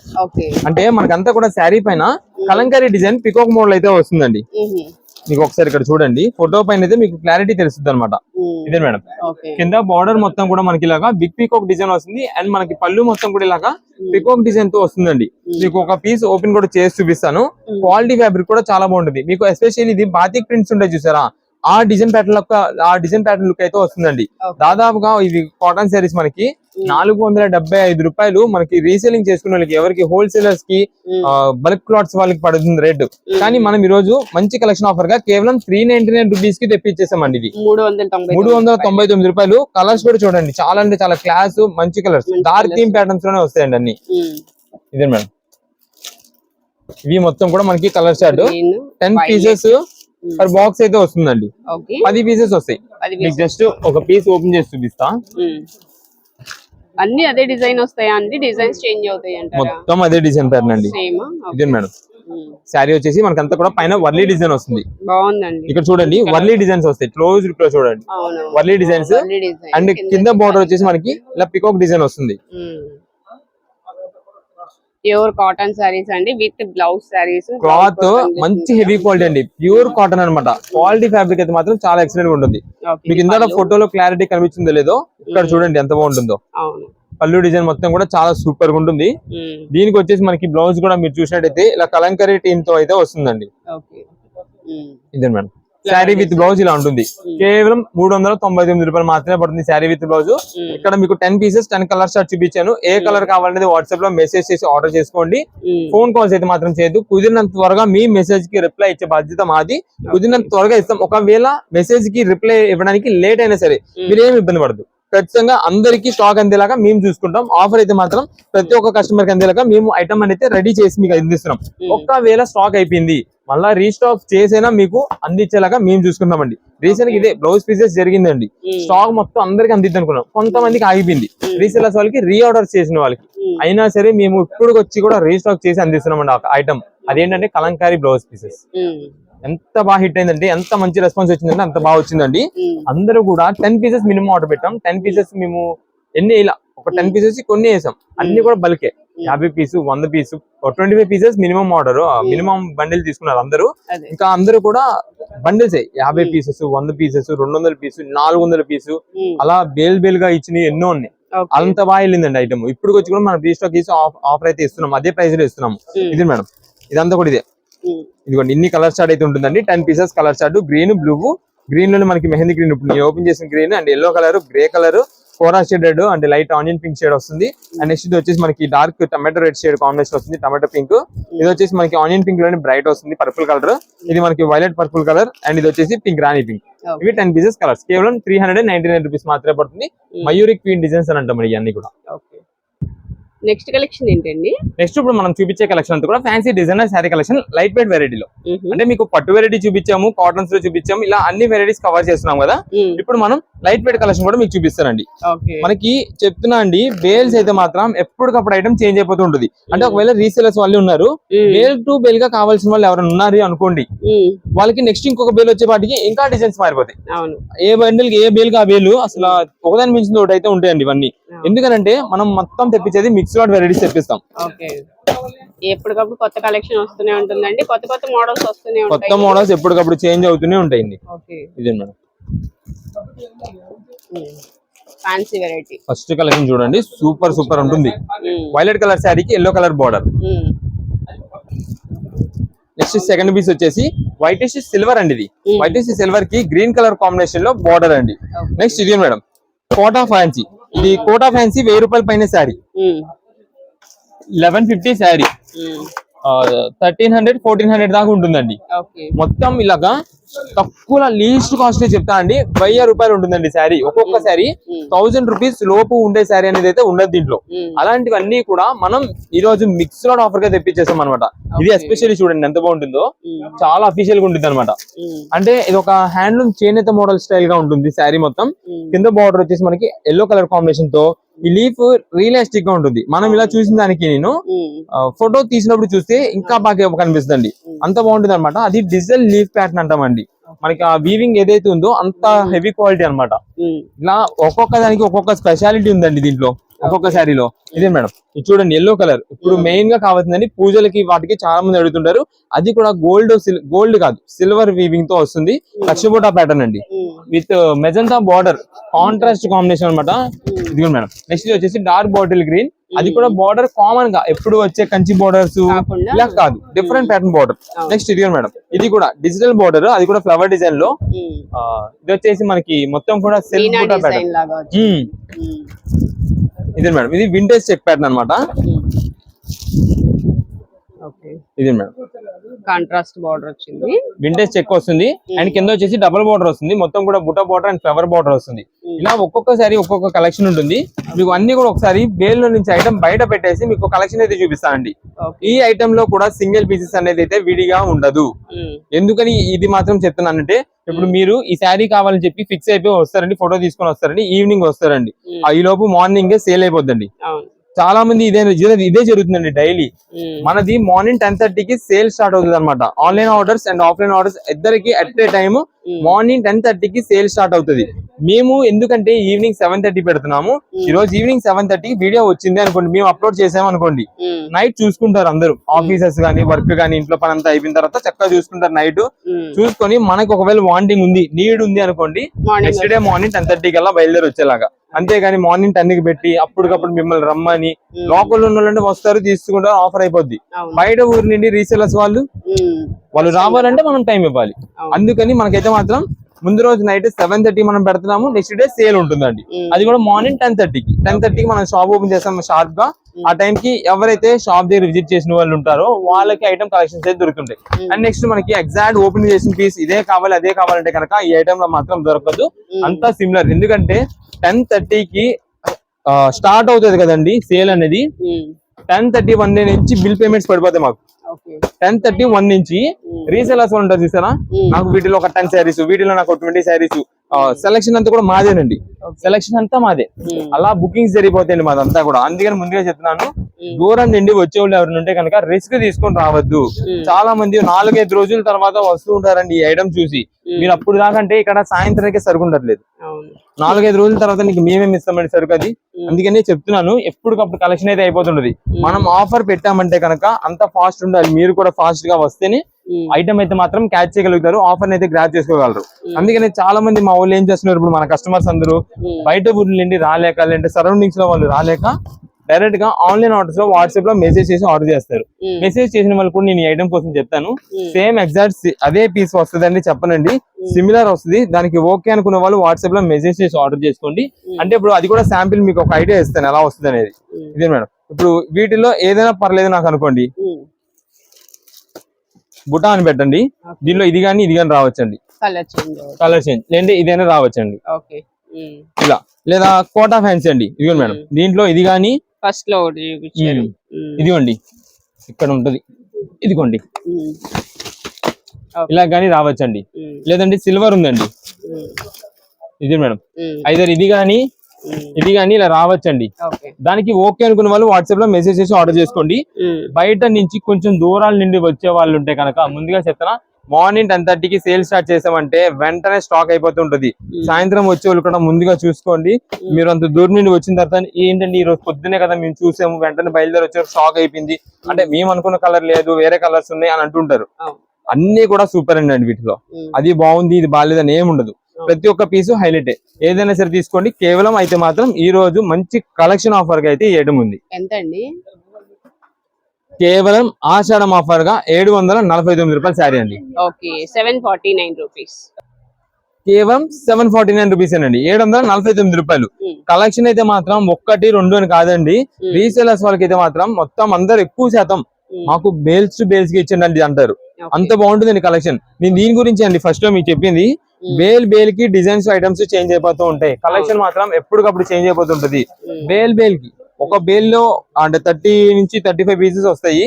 అంటే మనకంతా కూడా శారీ పైన కలంకారీ డిజైన్ పికాక్ మోడల్ అయితే వస్తుందండి. మీకు ఒకసారి ఇక్కడ చూడండి, ఫోటో పైన అయితే మీకు క్లారిటీ తెలుస్తుంది అనమాట. ఇదే మేడం కింద బార్డర్ మొత్తం కూడా మనకి ఇలాగా బిగ్ పీకాక్ డిజైన్ వస్తుంది. అండ్ మనకి పళ్ళు మొత్తం కూడా ఇలాగా పీకాక్ డిజైన్ తో వస్తుందండి. మీకు ఒక పీస్ ఓపెన్ కూడా చేసి చూపిస్తాను. క్వాలిటీ ఫ్యాబ్రిక్ కూడా చాలా బాగుంటుంది. మీకు ఎస్పెషల్లీ ఇది బాతిక్ ప్రింట్స్ ఉంటాయి చూసారా, ఆ డిజైన్ ప్యాటర్న్ లుక్ అయితే వస్తుందండి. దాదాపుగా ఇవి కాటన్ శారీస్ మనకి 475 రూపాయలు మనకి రీసేలింగ్ చేసుకునే వాళ్ళకి, ఎవరికి హోల్సేలర్స్ కి బల్క్ క్లాత్స్ వాళ్ళకి పడుతుంది రేట్. కానీ మనం ఈ రోజు మంచి కలెక్షన్ ఆఫర్ గా కేవలం 399 రూపీస్ కి తెప్పించేసామండి. ఇది 399 రూపాయలు. కలర్స్ కూడా చూడండి, చాలా అంటే చాలా క్లాస్ మంచి కలర్స్, డార్క్ థీమ్ ప్యాటర్న్స్ లోనే వస్తాయండి అన్ని. ఇదే మేడం ఇవి మొత్తం కూడా మనకి colour chart 10 pieces per box అయితే వస్తుందండి. 10 పీసెస్ వస్తాయి. మీకు జస్ట్ ఒక పీస్ ఓపెన్ చేసి చూపిస్తా. అన్ని అదే డిజైన్ వస్తాయా అండి? డిజైన్స్ చేంజ్ అవుతాయి అంటారా? మొత్తం అదే డిజైన్ ప్యాటర్న్ అండి. ఇదే మేడం శారీ వచ్చేసి మనకంతా కూడా పైన వర్లీ డిజైన్ వస్తుంది. బాగుందండి. ఇక్కడ చూడండి వర్లీ డిజైన్స్ వస్తాయి, క్లోజ్ లుక్ లో చూడండి వర్లీ డిజైన్స్. అండ్ కింద బోర్డర్ వచ్చేసి మనకి ఇలా పికాక్ డిజైన్ వస్తుంది. ప్యూర్ కాటన్ సారీస్ అండి విత్ బ్లౌజ్ సారీస్. క్లాత్ మంచి హెవీ క్వాలిటీ అండి, ప్యూర్ కాటన్ అన్నమాట. క్వాలిటీ ఫ్యాబ్రిక్ అయితే మాత్రం చాలా ఎక్సలెంట్ గా ఉంటుంది. మీకు ఇందులో ఫోటోలో క్లారిటీ కనిపించిందో లేదో ఇక్కడ చూడండి ఎంత బాగుంటుందో. పళ్ళు డిజైన్ మొత్తం కూడా చాలా సూపర్ గా ఉంటుంది. దీనికి వచ్చేసి మనకి బ్లౌజ్ కూడా మీరు చూసినట్టయితే ఇలా కలంకరీ టీమ్ తో అయితే వస్తుందండి. ఇదే మేడం శారీ విత్ బ్లౌజ్ ఇలా ఉంటుంది. కేవలం 399 రూపాయలు మాత్రమే పడుతుంది శారీ విత్ బ్లౌజ్. ఇక్కడ మీకు 10 పీసెస్ 10 కలర్ షార్ట్ చూపించాను. ఏ కలర్ కావాలనేది వాట్సాప్ లో మెసేజ్ చేసి ఆర్డర్ చేసుకోండి. ఫోన్ కాల్స్ అయితే మాత్రం చేయదు. కుదిరినంత త్వరగా మీ మెసేజ్ కి రిప్లై ఇచ్చే బాధ్యత మాది. కుదిరినంత త్వరగా ఇస్తాం. ఒకవేళ మెసేజ్ కి రిప్లై ఇవ్వడానికి లేట్ అయినా సరే మీరేమి ఇబ్బంది పడదు. ఖచ్చితంగా అందరికి స్టాక్ అందేలాగా మేము చూసుకుంటాం. ఆఫర్ అయితే మాత్రం ప్రతి ఒక్క కస్టమర్ కి అందేలాగా మేము ఐటమ్ అనేది రెడీ చేసి మీకు అందిస్తున్నాం. ఒక్కవేళ స్టాక్ అయిపోయింది మళ్ళా రీస్టాక్ చేసైనా మీకు అందించేలాగా మేము చూసుకుంటామండి. రీసెంట్ గా ఇదే బ్లౌజ్ పీసెస్ జరిగిందండి. స్టాక్ మొత్తం అందరికి అందిద్దాం అనుకున్నాం, కొంతమందికి ఆగిపోయింది. రీసెలర్స్ వాళ్ళకి రీఆర్డర్ చేసిన వాళ్ళకి అయినా సరే మేము ఇప్పుడు వచ్చి కూడా రీస్టాక్ చేసి అందిస్తున్నామండి ఆ ఐటమ్. అదేంటంటే కలంకారీ బ్లౌజ్ పీసెస్. ఎంత బాగా హిట్ అయిందండి, ఎంత మంచి రెస్పాన్స్ వచ్చిందంటే అంత బాగా వచ్చిందండి. అందరూ కూడా 10 పీసెస్ మినిమం ఆర్డర్ పెట్టాం. 10 పీసెస్ మేము ఎన్ని ఇలా ఒక 10 పీసెస్ కొన్ని వేసాం. అన్ని కూడా బల్కే 50 పీసు 100 పీసు 25 pieces minimum order, minimum bundle తీసుకున్నారు అందరూ. ఇంకా అందరూ కూడా బండిల్స్ 50 పీసెస్ 100 పీసెస్ 200 పీసు 400 పీసు అలా బేల్ గా ఇచ్చినవి ఎన్నో ఉన్నాయి. అంత బాగా వెళ్ళిందండి ఐటమ్. ఇప్పుడు వచ్చి కూడా మనం రీస్టాక్ చేసి ఆఫర్ అయితే ఇస్తున్నాం, అదే ప్రైస్ లో ఇస్తున్నాము. ఇది మేడం ఇదంతా కూడా ఇదే. ఇదిగోండి ఇన్ని కలర్ చార్ట్ అయితే ఉంటుందండి. 10 pieces colour chart. Green blue, green లోనే మనకి మెహందీ గ్రీన్ ఓపెన్ చేసిన green and yellow colour, grey colour, కోరా shade red and light onion pink shade వస్తుంది. అండ్ నెక్స్ట్ ఇది వచ్చేసి మనకి dark tomato red shade combination వస్తుంది, టమాటో పింక్. ఇది వచ్చేసి మనకి ఆనియన్ పింక్ లోనే బ్రైట్ వస్తుంది, పర్పుల్ కలర్. ఇది మనకి వైలెట్ పర్పుల్ కలర్ అండ్ ఇది వచ్చేసి పింక్ రాణి పింక్. ఇవి 10 పీసెస్ కలర్స్. కేవలం 399 రూపీస్ మాత్రమే పడుతుంది. మయూరి క్వీన్ డిజైన్స్ అని అంటాం ఇవన్నీ కూడా. నెక్స్ట్ కలెక్షన్ ఏంటండి? నెక్స్ట్ ఇప్పుడు మనం చూపించే కలెక్షన్ అంతా కూడా fancy designer sari collection light weight వెరైటీలో. అంటే మీకు పట్టు వెరైటీ చూపించాము, కాటన్స్ లో చూపించాము, ఇలా అన్ని వెరైటీస్ కవర్ చేస్తున్నాం కదా. ఇప్పుడు మనం లైట్ వెయిట్ కలెక్షన్ కూడా మీకు చూపిస్తానండి. మనకి చెప్తున్నా అండి, బేల్స్ అయితే మాత్రం ఎప్పటికప్పుడు ఐటమ్ చేంజ్ అయిపోతూ ఉంటుంది. అంటే ఒకవేళ రీసేలర్స్ వాళ్ళు ఉన్నారు, బేల్ టు బేల్ గా కావాల్సిన వాళ్ళు ఎవరైనా ఉన్నారు అనుకోండి, వాళ్ళకి నెక్స్ట్ ఇంకొక బేల్ వచ్చేపాటికి ఇంకా డిజైన్స్ మారిపోతాయి. ఏ బండిల్ ఏ బేల్ గా బేలు అసలు ఒకదాని మించిన ఒకటి అయితే ఉంటాయండి ఇవన్నీ. ఎందుకంటే మనం మొత్తం తెప్పించేది మిక్స్ లాట్ వెరైటీస్ తెప్పిస్తాం. ఎప్పటికప్పుడు కొత్త కలెక్షన్ వస్తూనే ఉంటుందండి, కొత్త కొత్త మోడల్స్ వస్తూనే ఉంటాయి. కొత్త మోడల్స్ ఎప్పటికప్పుడు చేంజ్ అవుతూనే ఉంటాయండి. ఇదే madam fancy variety. First collection చూడండి, సూపర్ సూపర్ ఉంటుంది. వైలెట్ కలర్ శారీకి yellow colour border. Next second piece వచ్చేసి వైట్ సిల్వర్ అండి. ఇది వైట్ సిల్వర్ కి గ్రీన్ కలర్ కాంబినేషన్ లో బార్డర్ అండి. నెక్స్ట్ ఇది మేడం కోటా ఫ్యాన్సీ. ఇది కోటా ఫ్యాన్సీ 1000 రూపాయల పైన శారీ. 1150 శారీ. 1300 1400 దాకా ఉంటుందండి. మొత్తం ఇలాగా తక్కువ లీస్ట్ కాస్ట్ చెప్తా అండి. 1000 రూపాయలు ఉంటుందండి శారీ. ఒక్కొక్క శారీ 1000 రూపీస్ లోపు ఉండే శారీ అనేది అయితే ఉండదు దీంట్లో. అలాంటివన్నీ కూడా మనం ఈ రోజు మిక్స్ లోడ్ ఆఫర్ గా తెప్పించేసాం అనమాట. ఇది ఎస్పెషల్లీ చూడండి ఎంత బాగుంటుందో, చాలా అఫీషియల్ గా ఉంటుంది అనమాట. అంటే ఇది ఒక హ్యాండ్లూమ్ చేనేత మోడల్ స్టైల్ గా ఉంటుంది శారీ మొత్తం. కింద బార్డర్ వచ్చేసి మనకి ఎల్లో కలర్ కాంబినేషన్ తో ఈ లీఫ్ రియలిస్టిక్ గా ఉంటుంది. మనం ఇలా చూసిన దానికి నేను ఫోటో తీసినప్పుడు చూస్తే ఇంకా బాగా కనిపిస్తుంది. అంత బాగుంటుంది అనమాట. అది డిజిటల్ లీఫ్ ప్యాటర్న్ అంటామండి. మనకి ఆ వీవింగ్ ఏదైతే ఉందో అంత హెవీ క్వాలిటీ అనమాట. ఇలా ఒక్కొక్క దానికి ఒక్కొక్క స్పెషాలిటీ ఉందండి దీంట్లో, ఒక్కొక్క శారీలో. ఇదే మేడం ఇది చూడండి ఎల్లో కలర్. ఇప్పుడు మెయిన్ గా కావాల్సిందని పూజలకి వాటికి చాలా మంది అడుగుతుంటారు. అది కూడా గోల్డ్ కాదు సిల్వర్ వీవింగ్ తో వస్తుంది. లక్ష్మీబోటా ప్యాటర్న్ అండి with magenta border, contrast combination అనమాట. ఇది మేడం నెక్స్ట్ వచ్చేసి డార్క్ బాటిల్ గ్రీన్. అది కూడా బార్డర్ కామన్ గా ఎప్పుడు వచ్చే కంచి బార్డర్స్ ఇలా కాదు, డిఫరెంట్ ప్యాటర్న్ బార్డర్. నెక్స్ట్ ఇది మేడం ఇది కూడా డిజిటల్ బార్డర్, అది కూడా ఫ్లవర్ డిజైన్ లో. ఇది వచ్చేసి మనకి మొత్తం కూడా సెల్ఫ్ బూటా ప్యాటర్న్. ఇది మేడం ఇది వింటేజ్ చెక్ ప్యాటర్న్ అనమాట. ఇది మేడం కాంట్రాస్ట్ బార్డర్ వచ్చింది, వింటేజ్ చెక్ వస్తుంది. అండ్ కింద వచ్చేసి డబుల్ బార్డర్ వస్తుంది. మొత్తం కూడా బుటా బార్డర్ అండ్ ఫ్లవర్ బార్డర్ వస్తుంది. ఇలా ఒక్కొక్కసారి ఒక్కొక్క కలెక్షన్ ఉంటుంది. మీకు అన్ని కూడా ఒకసారి బేల్ లో నుంచి ఐటమ్ బయట పెట్టేసి మీకు కలెక్షన్ అయితే చూపిస్తానండి. ఈ ఐటమ్ లో కూడా సింగిల్ పీసెస్ అనేది అయితే విడిగా ఉండదు. ఎందుకని ఇది మాత్రం చెప్తున్నానంటే, ఇప్పుడు మీరు ఈ శారీ కావాలని చెప్పి ఫిక్స్ అయిపోయి వస్తారండి, ఫోటో తీసుకొని వస్తారండి, ఈవినింగ్ వస్తారండి, ఈ లోపు మార్నింగ్ సేల్ అయిపోద్దండి. చాలా మంది ఇదే జరుగుతుందండి డైలీ. మనది మార్నింగ్ 10:30కి సేల్ స్టార్ట్ అవుతుంది అనమాట. Online orders and offline orders ఇద్దరికి అట్ ఏ టైమ్ మార్నింగ్ 10:30కి సేల్ స్టార్ట్ అవుతుంది. మేము ఎందుకంటే ఈవినింగ్ 7:30 పెడుతున్నాము. ఈ రోజు ఈవినింగ్ 7:30కి వీడియో వచ్చింది అనుకోండి, మేము అప్లోడ్ చేసాము అనుకోండి, నైట్ చూసుకుంటారు అందరూ. ఆఫీసెస్ గానీ వర్క్ గానీ ఇంట్లో పని అంతా అయిపోయిన తర్వాత చక్కగా చూసుకుంటారు. నైట్ చూసుకొని మనకు ఒకవేళ వాంటింగ్ ఉంది, నీడ్ ఉంది అనుకోండి, నెక్స్ట్ డే మార్నింగ్ 10:30 కల్లా బయలుదేరి వచ్చేలాగా. అంతేగాని మార్నింగ్ 10కి పెట్టి అప్పటికప్పుడు మిమ్మల్ని రమ్మని లోకల్ ఉన్న వాళ్ళంటే వస్తారు, తీసుకుంటారు, ఆఫర్ అయిపోద్ది. బయట ఊరి నుండి రీసేలర్స్ వాళ్ళు రావాలంటే మనం టైం ఇవ్వాలి. అందుకని మనకైతే మాత్రం ముందు రోజు నైట్ 7:30 మనం పెడుతున్నాము. నెక్స్ట్ డే సేల్ ఉంటుందండి. అది కూడా మార్నింగ్ 10:30కి మనం షాప్ ఓపెన్ చేస్తాము షార్ప్ గా. ఆ టైం కి ఎవరైతే షాప్ దగ్గర విజిట్ చేసిన వాళ్ళు ఉంటారో వాళ్ళకి ఐటమ్ కలెక్షన్స్ అయితే దొరుకుతుంటాయి. అండ్ నెక్స్ట్ మనకి ఎగ్జాక్ట్ ఓపెన్ చేసిన పీస్ ఇదే కావాలి అదే కావాలంటే కనుక ఈ ఐటమ్ లో మాత్రం దొరకదు. అంతా సిమిలర్. ఎందుకంటే 10:30కి స్టార్ట్ అవుతుంది కదండి సేల్ అనేది. 10:31 నుంచి బిల్ పేమెంట్స్ పడిపోతాయి మాకు. 10:31 నుంచి రీసేలర్స్ ఉంటారు చూసారా, నాకు వీటిలో ఒక 10 శారీస్, వీటిలో నాకు 20 శారీస్, సెలక్షన్ అంతా కూడా మాదేనండి. సెలక్షన్ అంతా మాదే. అలా బుకింగ్స్ జరిగిపోతాయండి మాదంతా కూడా. అందుకని ముందుగా చెప్తున్నాను, దూరం నుండి వచ్చేవాళ్ళు ఎవరు ఉంటే కనుక రిస్క్ తీసుకొని రావద్దు. చాలా మంది 4-5 రోజుల తర్వాత వస్తూ ఉంటారండి ఈ ఐటమ్ చూసి. మీరు అప్పుడు దాకంటే ఇక్కడ సాయంత్రానికి సరుకు ఉండట్లేదు. 4-5 రోజుల తర్వాత నీకు మేమేమి ఇస్తామండి సరుకు అది. అందుకనే చెప్తున్నాను, ఎప్పటికప్పుడు కలెక్షన్ అయితే అయిపోతుంటది. మనం ఆఫర్ పెట్టామంటే కనుక అంత ఫాస్ట్ ఉండాలి. మీరు కూడా ఫాస్ట్ గా వస్తేనే ఐటమ్ అయితే మాత్రం క్యాచ్ చేయగలుగుతారు, ఆఫర్ అయితే గ్రాప్ చేసుకోగలరు. అందుకని చాలా మంది మా వాళ్ళు ఏం చేస్తున్నారు, ఇప్పుడు మన కస్టమర్స్ అందరూ బయట ఊర్ల నుండి రాలేక, లేదంటే సరౌండింగ్స్ లో వాళ్ళు రాలేక డైరెక్ట్ గా ఆన్లైన్ ఆర్డర్స్ లో వాట్సాప్ లో మెసేజ్ చేసి ఆర్డర్ చేస్తారు. మెసేజ్ చేసిన వాళ్ళు కూడా నేను ఈ ఐటమ్ కోసం చెప్తాను, సేమ్ ఎగ్జాక్ట్ అదే పీస్ వస్తుందండి చెప్పనండి, సిమిలర్ వస్తుంది. దానికి ఓకే అనుకున్న వాళ్ళు వాట్సాప్ లో మెసేజ్ చేసి ఆర్డర్ చేసుకోండి. అంటే ఇప్పుడు అది కూడా శాంపిల్ మీకు ఒక ఐడియా ఇస్తాను ఎలా వస్తుంది అనేది. ఇదే మేడం ఇప్పుడు వీటిలో ఏదైనా పర్లేదు నాకు అనుకోండి, బుటా అని పెట్టండి, దీనిలో ఇది కానీ ఇది కానీ రావచ్చండి, కలర్ చేంజ్ లేదంటే ఇదైనా రావచ్చండి ఇలా. లేదా కోటా ఫ్యాన్సీ అండి, ఇదిగోండి మేడం, దీంట్లో ఇది కానీ ఫస్ట్ లో ఇదిగోండి ఇక్కడ ఉంటది, ఇదిగోండి ఇలా కానీ రావచ్చండి. లేదంటే సిల్వర్ ఉందండి, ఇది మేడం, ఐదర్ ఇది కానీ ఇది కానీ ఇలా రావచ్చండి. దానికి ఓకే అనుకున్న వాళ్ళు వాట్సాప్ లో మెసేజ్ చేసి ఆర్డర్ చేసుకోండి. బయట నుంచి కొంచెం దూరాల నుండి వచ్చే వాళ్ళు ఉంటే కనుక ముందుగా చెప్తానా, మార్నింగ్ 10:30కి సేల్ స్టార్ట్ చేసామంటే వెంటనే స్టాక్ అయిపోతుంటది. సాయంత్రం వచ్చే వాళ్ళు కూడా ముందుగా చూసుకోండి. మీరు అంత దూరం నుండి వచ్చిన తర్వాత ఏంటండి ఈ రోజు పొద్దునే కదా మేము చూసాము, వెంటనే బయలుదేరి వచ్చారు, స్టాక్ అయిపోయింది అంటే మేము అనుకున్న కలర్ లేదు, వేరే కలర్స్ ఉన్నాయి అని అంటుంటారు. అన్ని కూడా సూపర్ అండి వీటిలో. అది బాగుంది ఇది బాగాలేదని ఏమి ఉండదు. ప్రతి ఒక్క పీసు హైలైట్. ఏదైనా సరే తీసుకోండి. కేవలం అయితే మాత్రం ఈ రోజు మంచి కలెక్షన్ ఆఫర్ గా అయితే ఇవ్వడం ఉంది. ఎంత అండి? కేవలం ఆషాఢం ఆఫర్ గా 749 రూపాయల శారీ అండి. Okay, 749 rupees. కేవలం 749 రూపీస్ అండి. 749 రూపాయలు. కలెక్షన్ అయితే మాత్రం 1, 2 అని కాదండి. రీసేలర్స్ వాళ్ళకి అయితే మాత్రం మొత్తం అందరు ఎక్కువ శాతం మాకు బేల్స్ టు బేల్స్ కి ఇచ్చిండి అంటారు. అంత బాగుంటుందండి కలెక్షన్. నేను దీని గురించి అండి ఫస్ట్ లో మీకు చెప్పింది. బేల్ కి డిజైన్స్ ఐటమ్స్ చేంజ్ అయిపోతూ ఉంటాయి. కలెక్షన్ మాత్రం ఎప్పటికప్పుడు చేంజ్ అయిపోతుంటది. బేల్ కి ఒక బేల్ లో అంటే 30 నుంచి 35 పీసెస్ వస్తాయి.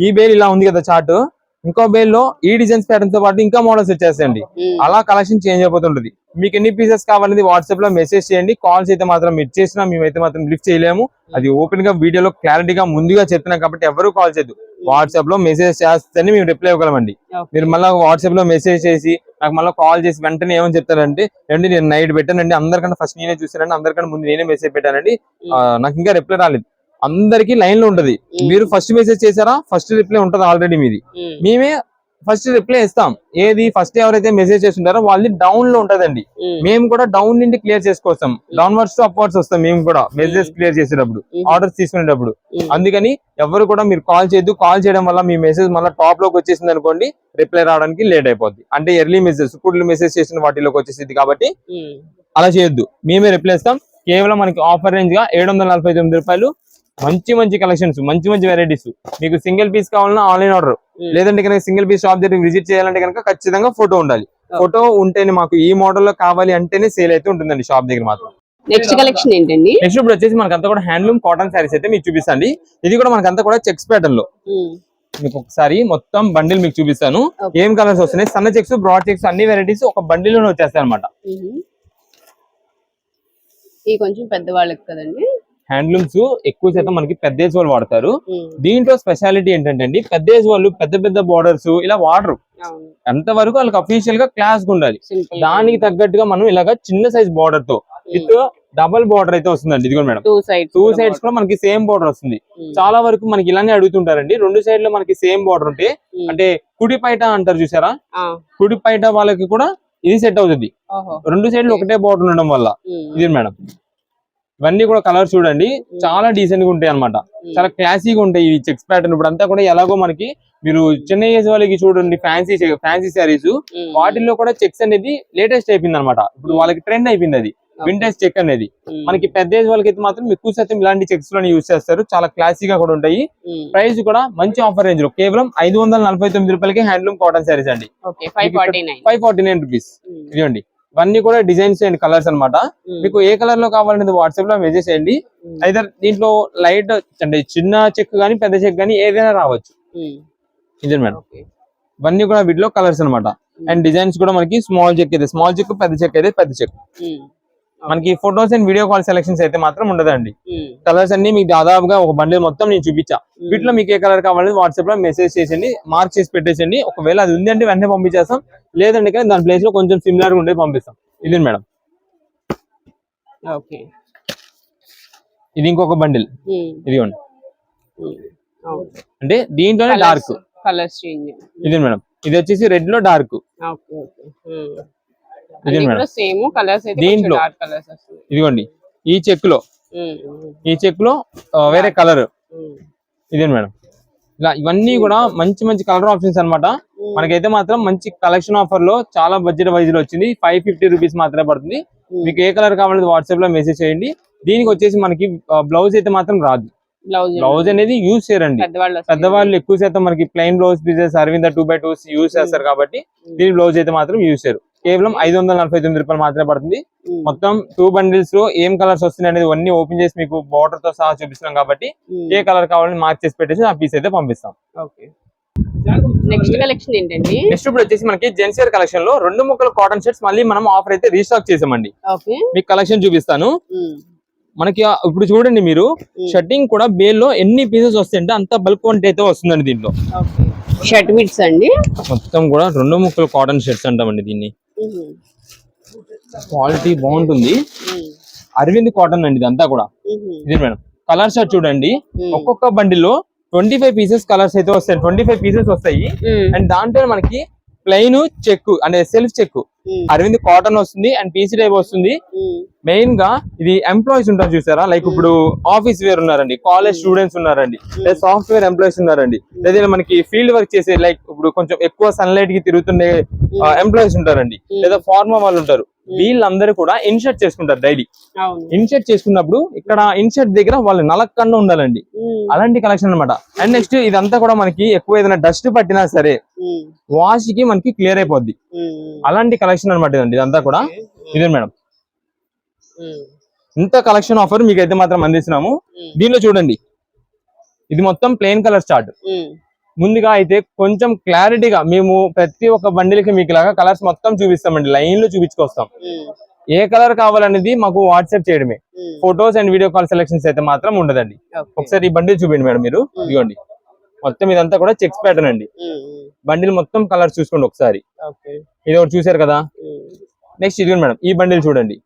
ఈ బేల్ ఇలా ఉంది కదా చార్ట్. ఇంకో బేల్ లో ఈ డిజైన్స్ ప్యాటర్న్ తో పాటు ఇంకా మోడల్స్ వచ్చేస్తాయండి. అలా కలెక్షన్ చేంజ్ అయిపోతుంటది. మీకు ఎన్ని పీసెస్ కావాలని వాట్సాప్ లో మెసేజ్ చేయండి. కాల్స్ అయితే మాత్రం మీరు చేసినా మేమైతే మాత్రం లిఫ్ట్ చేయలేము. అది ఓపెన్ గా వీడియోలో క్లారిటీగా ముందుగా చెప్తున్నాం కాబట్టి ఎవరు కాల్ చేయదు. వాట్సాప్ లో మెసేజ్ చేస్తేనే మేము రిప్లై ఇవ్వగలమండి. మీరు మళ్ళీ వాట్సాప్ లో మెసేజ్ చేసి నాకు మళ్ళీ కాల్ చేసి వెంటనే ఏమని చెప్తారంటే, ఏంటి నేను నైట్ పెట్టానండి, అందరికన్నా ఫస్ట్ నేనే చూసానండి, అందరికన్నా ముందు నేనే మెసేజ్ పెట్టానండి, నాకు ఇంకా రిప్లై రాలేదు. అందరికి లైన్ లో ఉంటది. మీరు ఫస్ట్ మెసేజ్ చేశారా, ఫస్ట్ రిప్లై ఉంటది ఆల్రెడీ మీది. మేమే ఫస్ట్ రిప్లై ఇస్తాం. ఏది ఫస్ట్ ఎవరైతే మెసేజ్ చేస్తుంటారో వాళ్ళది డౌన్ లో ఉంటదండి. మేము కూడా డౌన్ నుండి క్లియర్ చేసుకోవస్తాం. డౌన్వర్డ్స్ టు అప్వర్డ్స్ వస్తాం మేము కూడా మెసేజ్ క్లియర్ చేసేటప్పుడు, ఆర్డర్స్ తీసుకునేటప్పుడు. అందుకని ఎవరు కూడా మీరు కాల్ చేయొద్దు. కాల్ చేయడం వల్ల మీ మెసేజ్ మళ్ళీ టాప్ లోకి వచ్చేసింది అనుకోండి, రిప్లై రావడానికి లేట్ అయిపోద్ది. అంటే ఎర్లీ మెసేజ్ ఇప్పుడు మెసేజ్ చేసిన వాటిలోకి వచ్చేసింది కాబట్టి అలా చేయొద్దు. మేమే రిప్లై ఇస్తాం. కేవలం మనకి ఆఫర్ రేంజ్ గా 749 రూపాయలు. మంచి కలెక్షన్స్, మంచి వెరైటీస్. మీకు సింగిల్ పీస్ కావాలన్నా ఆన్లైన్ ఆర్డర్, లేదంటే కనుక సింగిల్ పీస్ షాప్ దగ్గర విజిట్ చేయాలంటే కనుక ఖచ్చితంగా ఫోటో ఉండాలి. ఫోటో ఉంటేనే మాకు ఈ మోడల్ లో కావాలి అంటేనే సేల్ అయితే ఉంటుందండి షాప్ దగ్గర మాత్రం. నెక్స్ట్ కలెక్షన్ ఏంటండి? నెక్స్ట్ ఇప్పుడు వచ్చేసి మనకంతా కూడా హ్యాండ్లూమ్ కాటన్ శారీస్ అయితే మీకు చూపిస్తాండి. ఇది కూడా మనకంతా కూడా చెక్స్ ప్యాటర్న్ లో. మీకు ఒకసారి మొత్తం బండిల్ మీకు చూపిస్తాను. ఏం కలర్స్ వస్తున్నాయి, సన్న చెక్స్, బ్రాడ్ చెక్స్, అన్ని వెరైటీస్ ఒక బండిల్ లోనే వచ్చేస్తాయి అనమాట. ఇది కొంచెం పెద్దవాళ్ళకి కదండి. హ్యాండ్లూమ్స్ ఎక్కువ శాతం మనకి పెద్ద ఏజ్ వాళ్ళు వాడతారు. దీంట్లో స్పెషాలిటీ ఏంటంటే అండి, పెద్ద ఏజ్ వాళ్ళు పెద్ద బార్డర్స్ ఇలా వాడరు. అంతవరకు వాళ్ళకి అఫీషియల్ గా క్లాస్ ఉండాలి. దానికి తగ్గట్టుగా మనం ఇలాగా చిన్న సైజ్ బార్డర్ తో విత్ డబల్ బార్డర్ అయితే వస్తుందండి. ఇది కూడా మేడం టూ సైడ్స్ కూడా మనకి సేమ్ బార్డర్ వస్తుంది. చాలా వరకు మనకి ఇలానే అడుగుతుంటారండి, 2 సైడ్ లో మనకి సేమ్ బార్డర్ ఉంటే, అంటే కుడి పైట అంటారు చూసారా, కుడి పైట వాళ్ళకి కూడా ఇది సెట్ అవుతుంది. 2 సైడ్లు ఒకటే బార్డర్ ఉండడం వల్ల. ఇది మేడం, ఇవన్నీ కూడా కలర్ చూడండి, చాలా డీసెంట్ గా ఉంటాయి అనమాట. చాలా క్లాసీగా ఉంటాయి ఈ చెక్స్ ప్యాటర్న్. ఇప్పుడు అంతా కూడా ఎలాగో మనకి మీరు చిన్న ఏజ్ వాళ్ళకి చూడండి ఫ్యాన్సీ శారీస్, వాటిల్లో కూడా చెక్స్ అనేది లేటెస్ట్ అయిపోయింది అనమాట. ఇప్పుడు వాళ్ళకి ట్రెండ్ అయిపోయింది అది వింటేజ్ చెక్ అనేది. మనకి పెద్ద ఏజ్ వాళ్ళకి అయితే మాత్రం ఎక్కువ శాతం ఇలాంటి చెక్స్ లోనే యూజ్ చేస్తారు. చాలా క్లాసీగా కూడా ఉంటాయి. ప్రైస్ కూడా మంచి ఆఫర్ రేంజ్ లో కేవలం 549 రూపాయలకి హ్యాండ్లూమ్ కాటన్ శారీస్ అండి. 549 రూపీస్. ఇదిగోండి, ఇవన్నీ కూడా డిజైన్స్ అండ్ కలర్స్ అన్నమాట. మీకు ఏ కలర్ లో కావాలనేది వాట్సాప్ లో మెసేజ్ చేయండి. అయితే దీంట్లో లైట్ అంటే చిన్న చెక్ గానీ పెద్ద చెక్ గానీ ఏదైనా రావచ్చు. ఇది మేడం, ఇవన్నీ కూడా వీటిలో కలర్స్ అన్నమాట. అండ్ డిజైన్స్ కూడా మనకి స్మాల్ చెక్ అయితే స్మాల్ చెక్, పెద్ద చెక్ అయితే పెద్ద చెక్. మనకి photos and video call selections అయితే మాత్రం ఉండదండి. కలర్స్ అన్ని మీకు దాదాపుగా ఒక బండిల్ మొత్తం నేను చూపించా. వీటిలో మీకు ఏ కలర్ కావాలని వాట్సాప్ లో మెసేజ్ చేసేయండి, మార్క్ చేసి పెట్టేసండి. ఒకవేళ అది ఉంది అంటే వెంటనే పంపించేస్తాం, లేదంటే కానీ దాని ప్లేస్ లో కొంచెం సిమిలర్ గా ఉండే పంపిస్తాం. ఇది మేడం, ఇది ఇంకొక బండిల్. ఇదిగోండి, అంటే దీంట్లోనే డార్క్ కలర్స్ చేంజ్. ఇది మేడం, ఇది వచ్చేసి రెడ్ లో డార్క్. దీంట్లో ఇదిగోండి, ఈ చెక్ లో వేరే కలర్. ఇదే మేడం, ఇలా ఇవన్నీ కూడా మంచి కలర్ ఆప్షన్స్ అన్నమాట. మనకైతే మాత్రం మంచి కలెక్షన్ ఆఫర్ లో చాలా బడ్జెట్ వైజ్ లో వచ్చింది. 550 రూపీస్ మాత్రమే పడుతుంది. మీకు ఏ కలర్ కావాలంటే వాట్సాప్ లో మెసేజ్ చేయండి. దీనికి వచ్చేసి మనకి బ్లౌజ్ అయితే మాత్రం రాదు. బ్లౌజ్ అనేది యూజ్ చేయరండి పెద్దవాళ్ళు. ఎక్కువ శాతం మనకి plain blouse pieces Aravinda 2x2 use చేస్తారు కాబట్టి దీని బ్లౌజ్ అయితే మాత్రం యూజ్ చేయరు. కేవలం 549 రూపాయలు మాత్రమే పడుతుంది. మొత్తం 2 బండిల్స్ లో ఏం కలర్స్ వస్తున్నాయి అనేది అన్ని ఓపెన్ చేసి మీకు బార్డర్ తో సహా చూపిస్తున్నాం కాబట్టి ఏ కలర్ కావాలని మార్క్ చేసి పెట్టేసి ఆ పీస్ అయితే పంపిస్తాం. నెక్స్ట్ కలెక్షన్ ఏంటండి? నెక్స్ట్ ఇప్పుడు వచ్చేసి మనకి జెంట్స్ వేర్ కలెక్షన్ లో 2 ముక్కల కాటన్ షర్ట్స్ మళ్ళీ మనం ఆఫర్ అయితే రీస్టాక్ చేసామండి. మీకు కలెక్షన్ చూపిస్తాను. మనకి ఇప్పుడు చూడండి, మీరు షర్టింగ్ కూడా బేల్ లో ఎన్ని పీసెస్ వస్తాయంటే అంత బల్క్ క్వాంటిటీ అయితే వస్తుందండి. దీంట్లో షర్ట్ బిట్స్ అండి, మొత్తం కూడా 2 ముక్కల కాటన్ షర్ట్స్ అంటామండి. దీన్ని క్వాలిటీ బాగుంటుంది. అరవింద్ కాటన్ అండి ఇదంతా కూడా. ఇది మేడం, కలర్ షర్ట్ చూడండి, ఒక్కొక్క బండిలో 25 పీసెస్ కలర్స్ అయితే వస్తాయి. 25 పీసెస్ వస్తాయి. అండ్ దాంట్లో మనకి ప్లెయిన్ చెక్ అంటే సెల్ఫ్ చెక్ అరవింద్ కాటన్ వస్తుంది అండ్ పీసీ టైప్ వస్తుంది. మెయిన్ గా ఇది ఎంప్లాయీస్ ఉంటారు చూసారా, లైక్ ఇప్పుడు ఆఫీస్ వేర్ ఉన్నారండి, కాలేజ్ స్టూడెంట్స్ ఉన్నారండి, లేదా సాఫ్ట్వేర్ ఎంప్లాయీస్ ఉన్నారండి, లేదా మనకి ఫీల్డ్ వర్క్ చేసే లైక్ ఇప్పుడు కొంచెం ఎక్కువ సన్లైట్ కి తిరుగుతుండే ఎంప్లాయీస్ ఉంటారండి, లేదా ఫార్మా వాళ్ళు ఉంటారు. వీళ్ళందరూ కూడా ఇన్షర్ట్ చేసుకుంటారు డైలీ. ఇన్షర్ట్ చేసుకున్నప్పుడు ఇక్కడ ఇన్షర్ట్ దగ్గర వాళ్ళు నలక్కన్నా ఉండాలండి, అలాంటి కలెక్షన్ అన్నమాట. అండ్ నెక్స్ట్ ఇదంతా కూడా మనకి ఎక్కువ ఏదైనా డస్ట్ పట్టినా సరే వాష్ కి మనకి క్లియర్ అయిపోద్ది, అలాంటి కలెక్షన్ అనమాట ఇదండి. ఇదంతా కూడా ఇదే మేడం, ఇంత కలెక్షన్ ఆఫర్ మీకు అయితే మాత్రం అందిస్తున్నాము. దీనిలో చూడండి, ఇది మొత్తం ప్లెయిన్ కలర్ చార్ట్. ముందుగా అయితే కొంచెం క్లారిటీగా మేము ప్రతి ఒక్క బండిల్కి మీకు ఇలాగా కలర్స్ మొత్తం చూపిస్తామండి, లైన్ లో చూపించుకొస్తాం. ఏ కలర్ కావాలనేది మాకు వాట్సాప్ చేయడమే, photos and video call selections అయితే మాత్రం ఉండదండి. ఒకసారి ఈ బండిల్ చూపించండి మేడం మీరు, ఇదిగోండి మొత్తం ఇదంతా కూడా చెక్స్ ప్యాటర్న్ అండి. బండిల్ మొత్తం కలర్స్ చూసుకోండి ఒకసారి, ఇది ఒకటి చూసారు కదా. నెక్స్ట్ ఇది మేడం, ఈ బండిల్ చూడండి,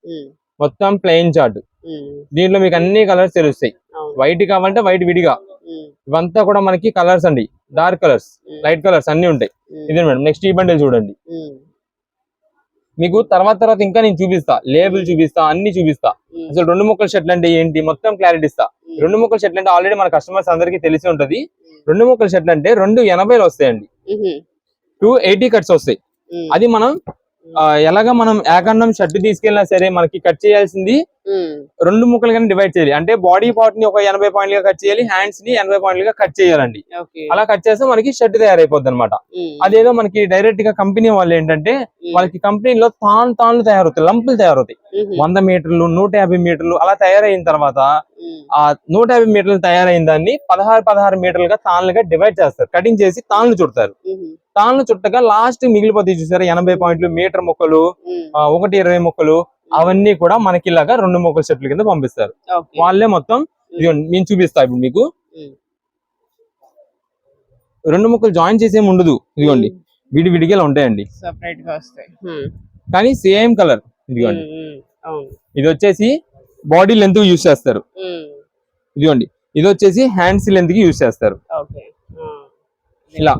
మొత్తం ప్లెయిన్ చార్ట్. దీంట్లో మీకు అన్ని కలర్స్ తెలుస్తాయి, వైట్ కావాలంటే వైట్ విడిగా, ఇవంతా కూడా మనకి కలర్స్ అండి, డార్క్ కలర్స్, లైట్ కలర్స్ అన్ని ఉంటాయి. ఇదే మేడం. నెక్స్ట్ ఈ బండిల్ చూడండి, మీకు తర్వాత ఇంకా నేను చూపిస్తా, లేబుల్ చూపిస్తా, అన్ని చూపిస్తా. అసలు 2 ముక్కల షర్ట్లు అంటే ఏంటి మొత్తం క్లారిటీ ఇస్తా. 2 ముక్కల షర్ట్లు అంటే ఆల్రెడీ మన కస్టమర్స్ అందరికీ తెలిసి ఉంటది. 2 ముక్కల షర్ట్లు అంటే 280 వస్తాయండి, 280 కట్స్ వస్తాయి. అది మనం ఎలాగా మనం ఏకన్నం షర్ట్ తీసుకెళ్ళినా సరే మనకి కట్ చేయాల్సింది 2 ముక్కలుగానే డివైడ్ చేయాలి. అంటే బాడీ పార్ట్ ని ఒక 80 పాయింట్లుగా కట్ చేయాలి, హ్యాండ్స్ ని 80 పాయింట్లుగా కట్ చేయాలండి. అలా కట్ చేస్తే మనకి షర్ట్ తయారైపోద్ది అనమాట. అదేదో మనకి డైరెక్ట్ గా కంపెనీ వాళ్ళు ఏంటంటే వాళ్ళకి కంపెనీలో తాళ్ళు తయారవుతాయి, లంపులు తయారవుతాయి. 100 మీటర్లు 150 మీటర్లు అలా తయారైన తర్వాత ఆ 150 మీటర్లు తయారైన దాన్ని 16 మీటర్లుగా తాళ్ళుగా డివైడ్ చేస్తారు, కటింగ్ చేసి తాళ్ళు చుడతారు. తాళ్ళు చుట్టగా లాస్ట్ మిగిలిపోతాయి చూసారా 80 పాయింట్లు, మీటర్ ముక్కలు, 120 ముక్కలు, అవన్నీ కూడా మనకి ఇలాగా 2 ముక్కల షర్ట్ల కింద పంపిస్తారు. వాళ్ళే మొత్తం నేను చూపిస్తా ఇప్పుడు మీకు. 2 ముక్కలు జాయిన్ చేసేమి ఉండదు, ఇదిగోండి విడివిడిగా ఉంటాయండి, సెపరేట్ గా వస్తాయి కానీ సేమ్ కలర్. ఇదిగోండి ఇది వచ్చేసి బాడీ లెంత్ యూజ్ చేస్తారు, ఇదిగోండి ఇది వచ్చేసి హ్యాండ్స్ లెంత్ కి యూజ్ చేస్తారు. ఇలా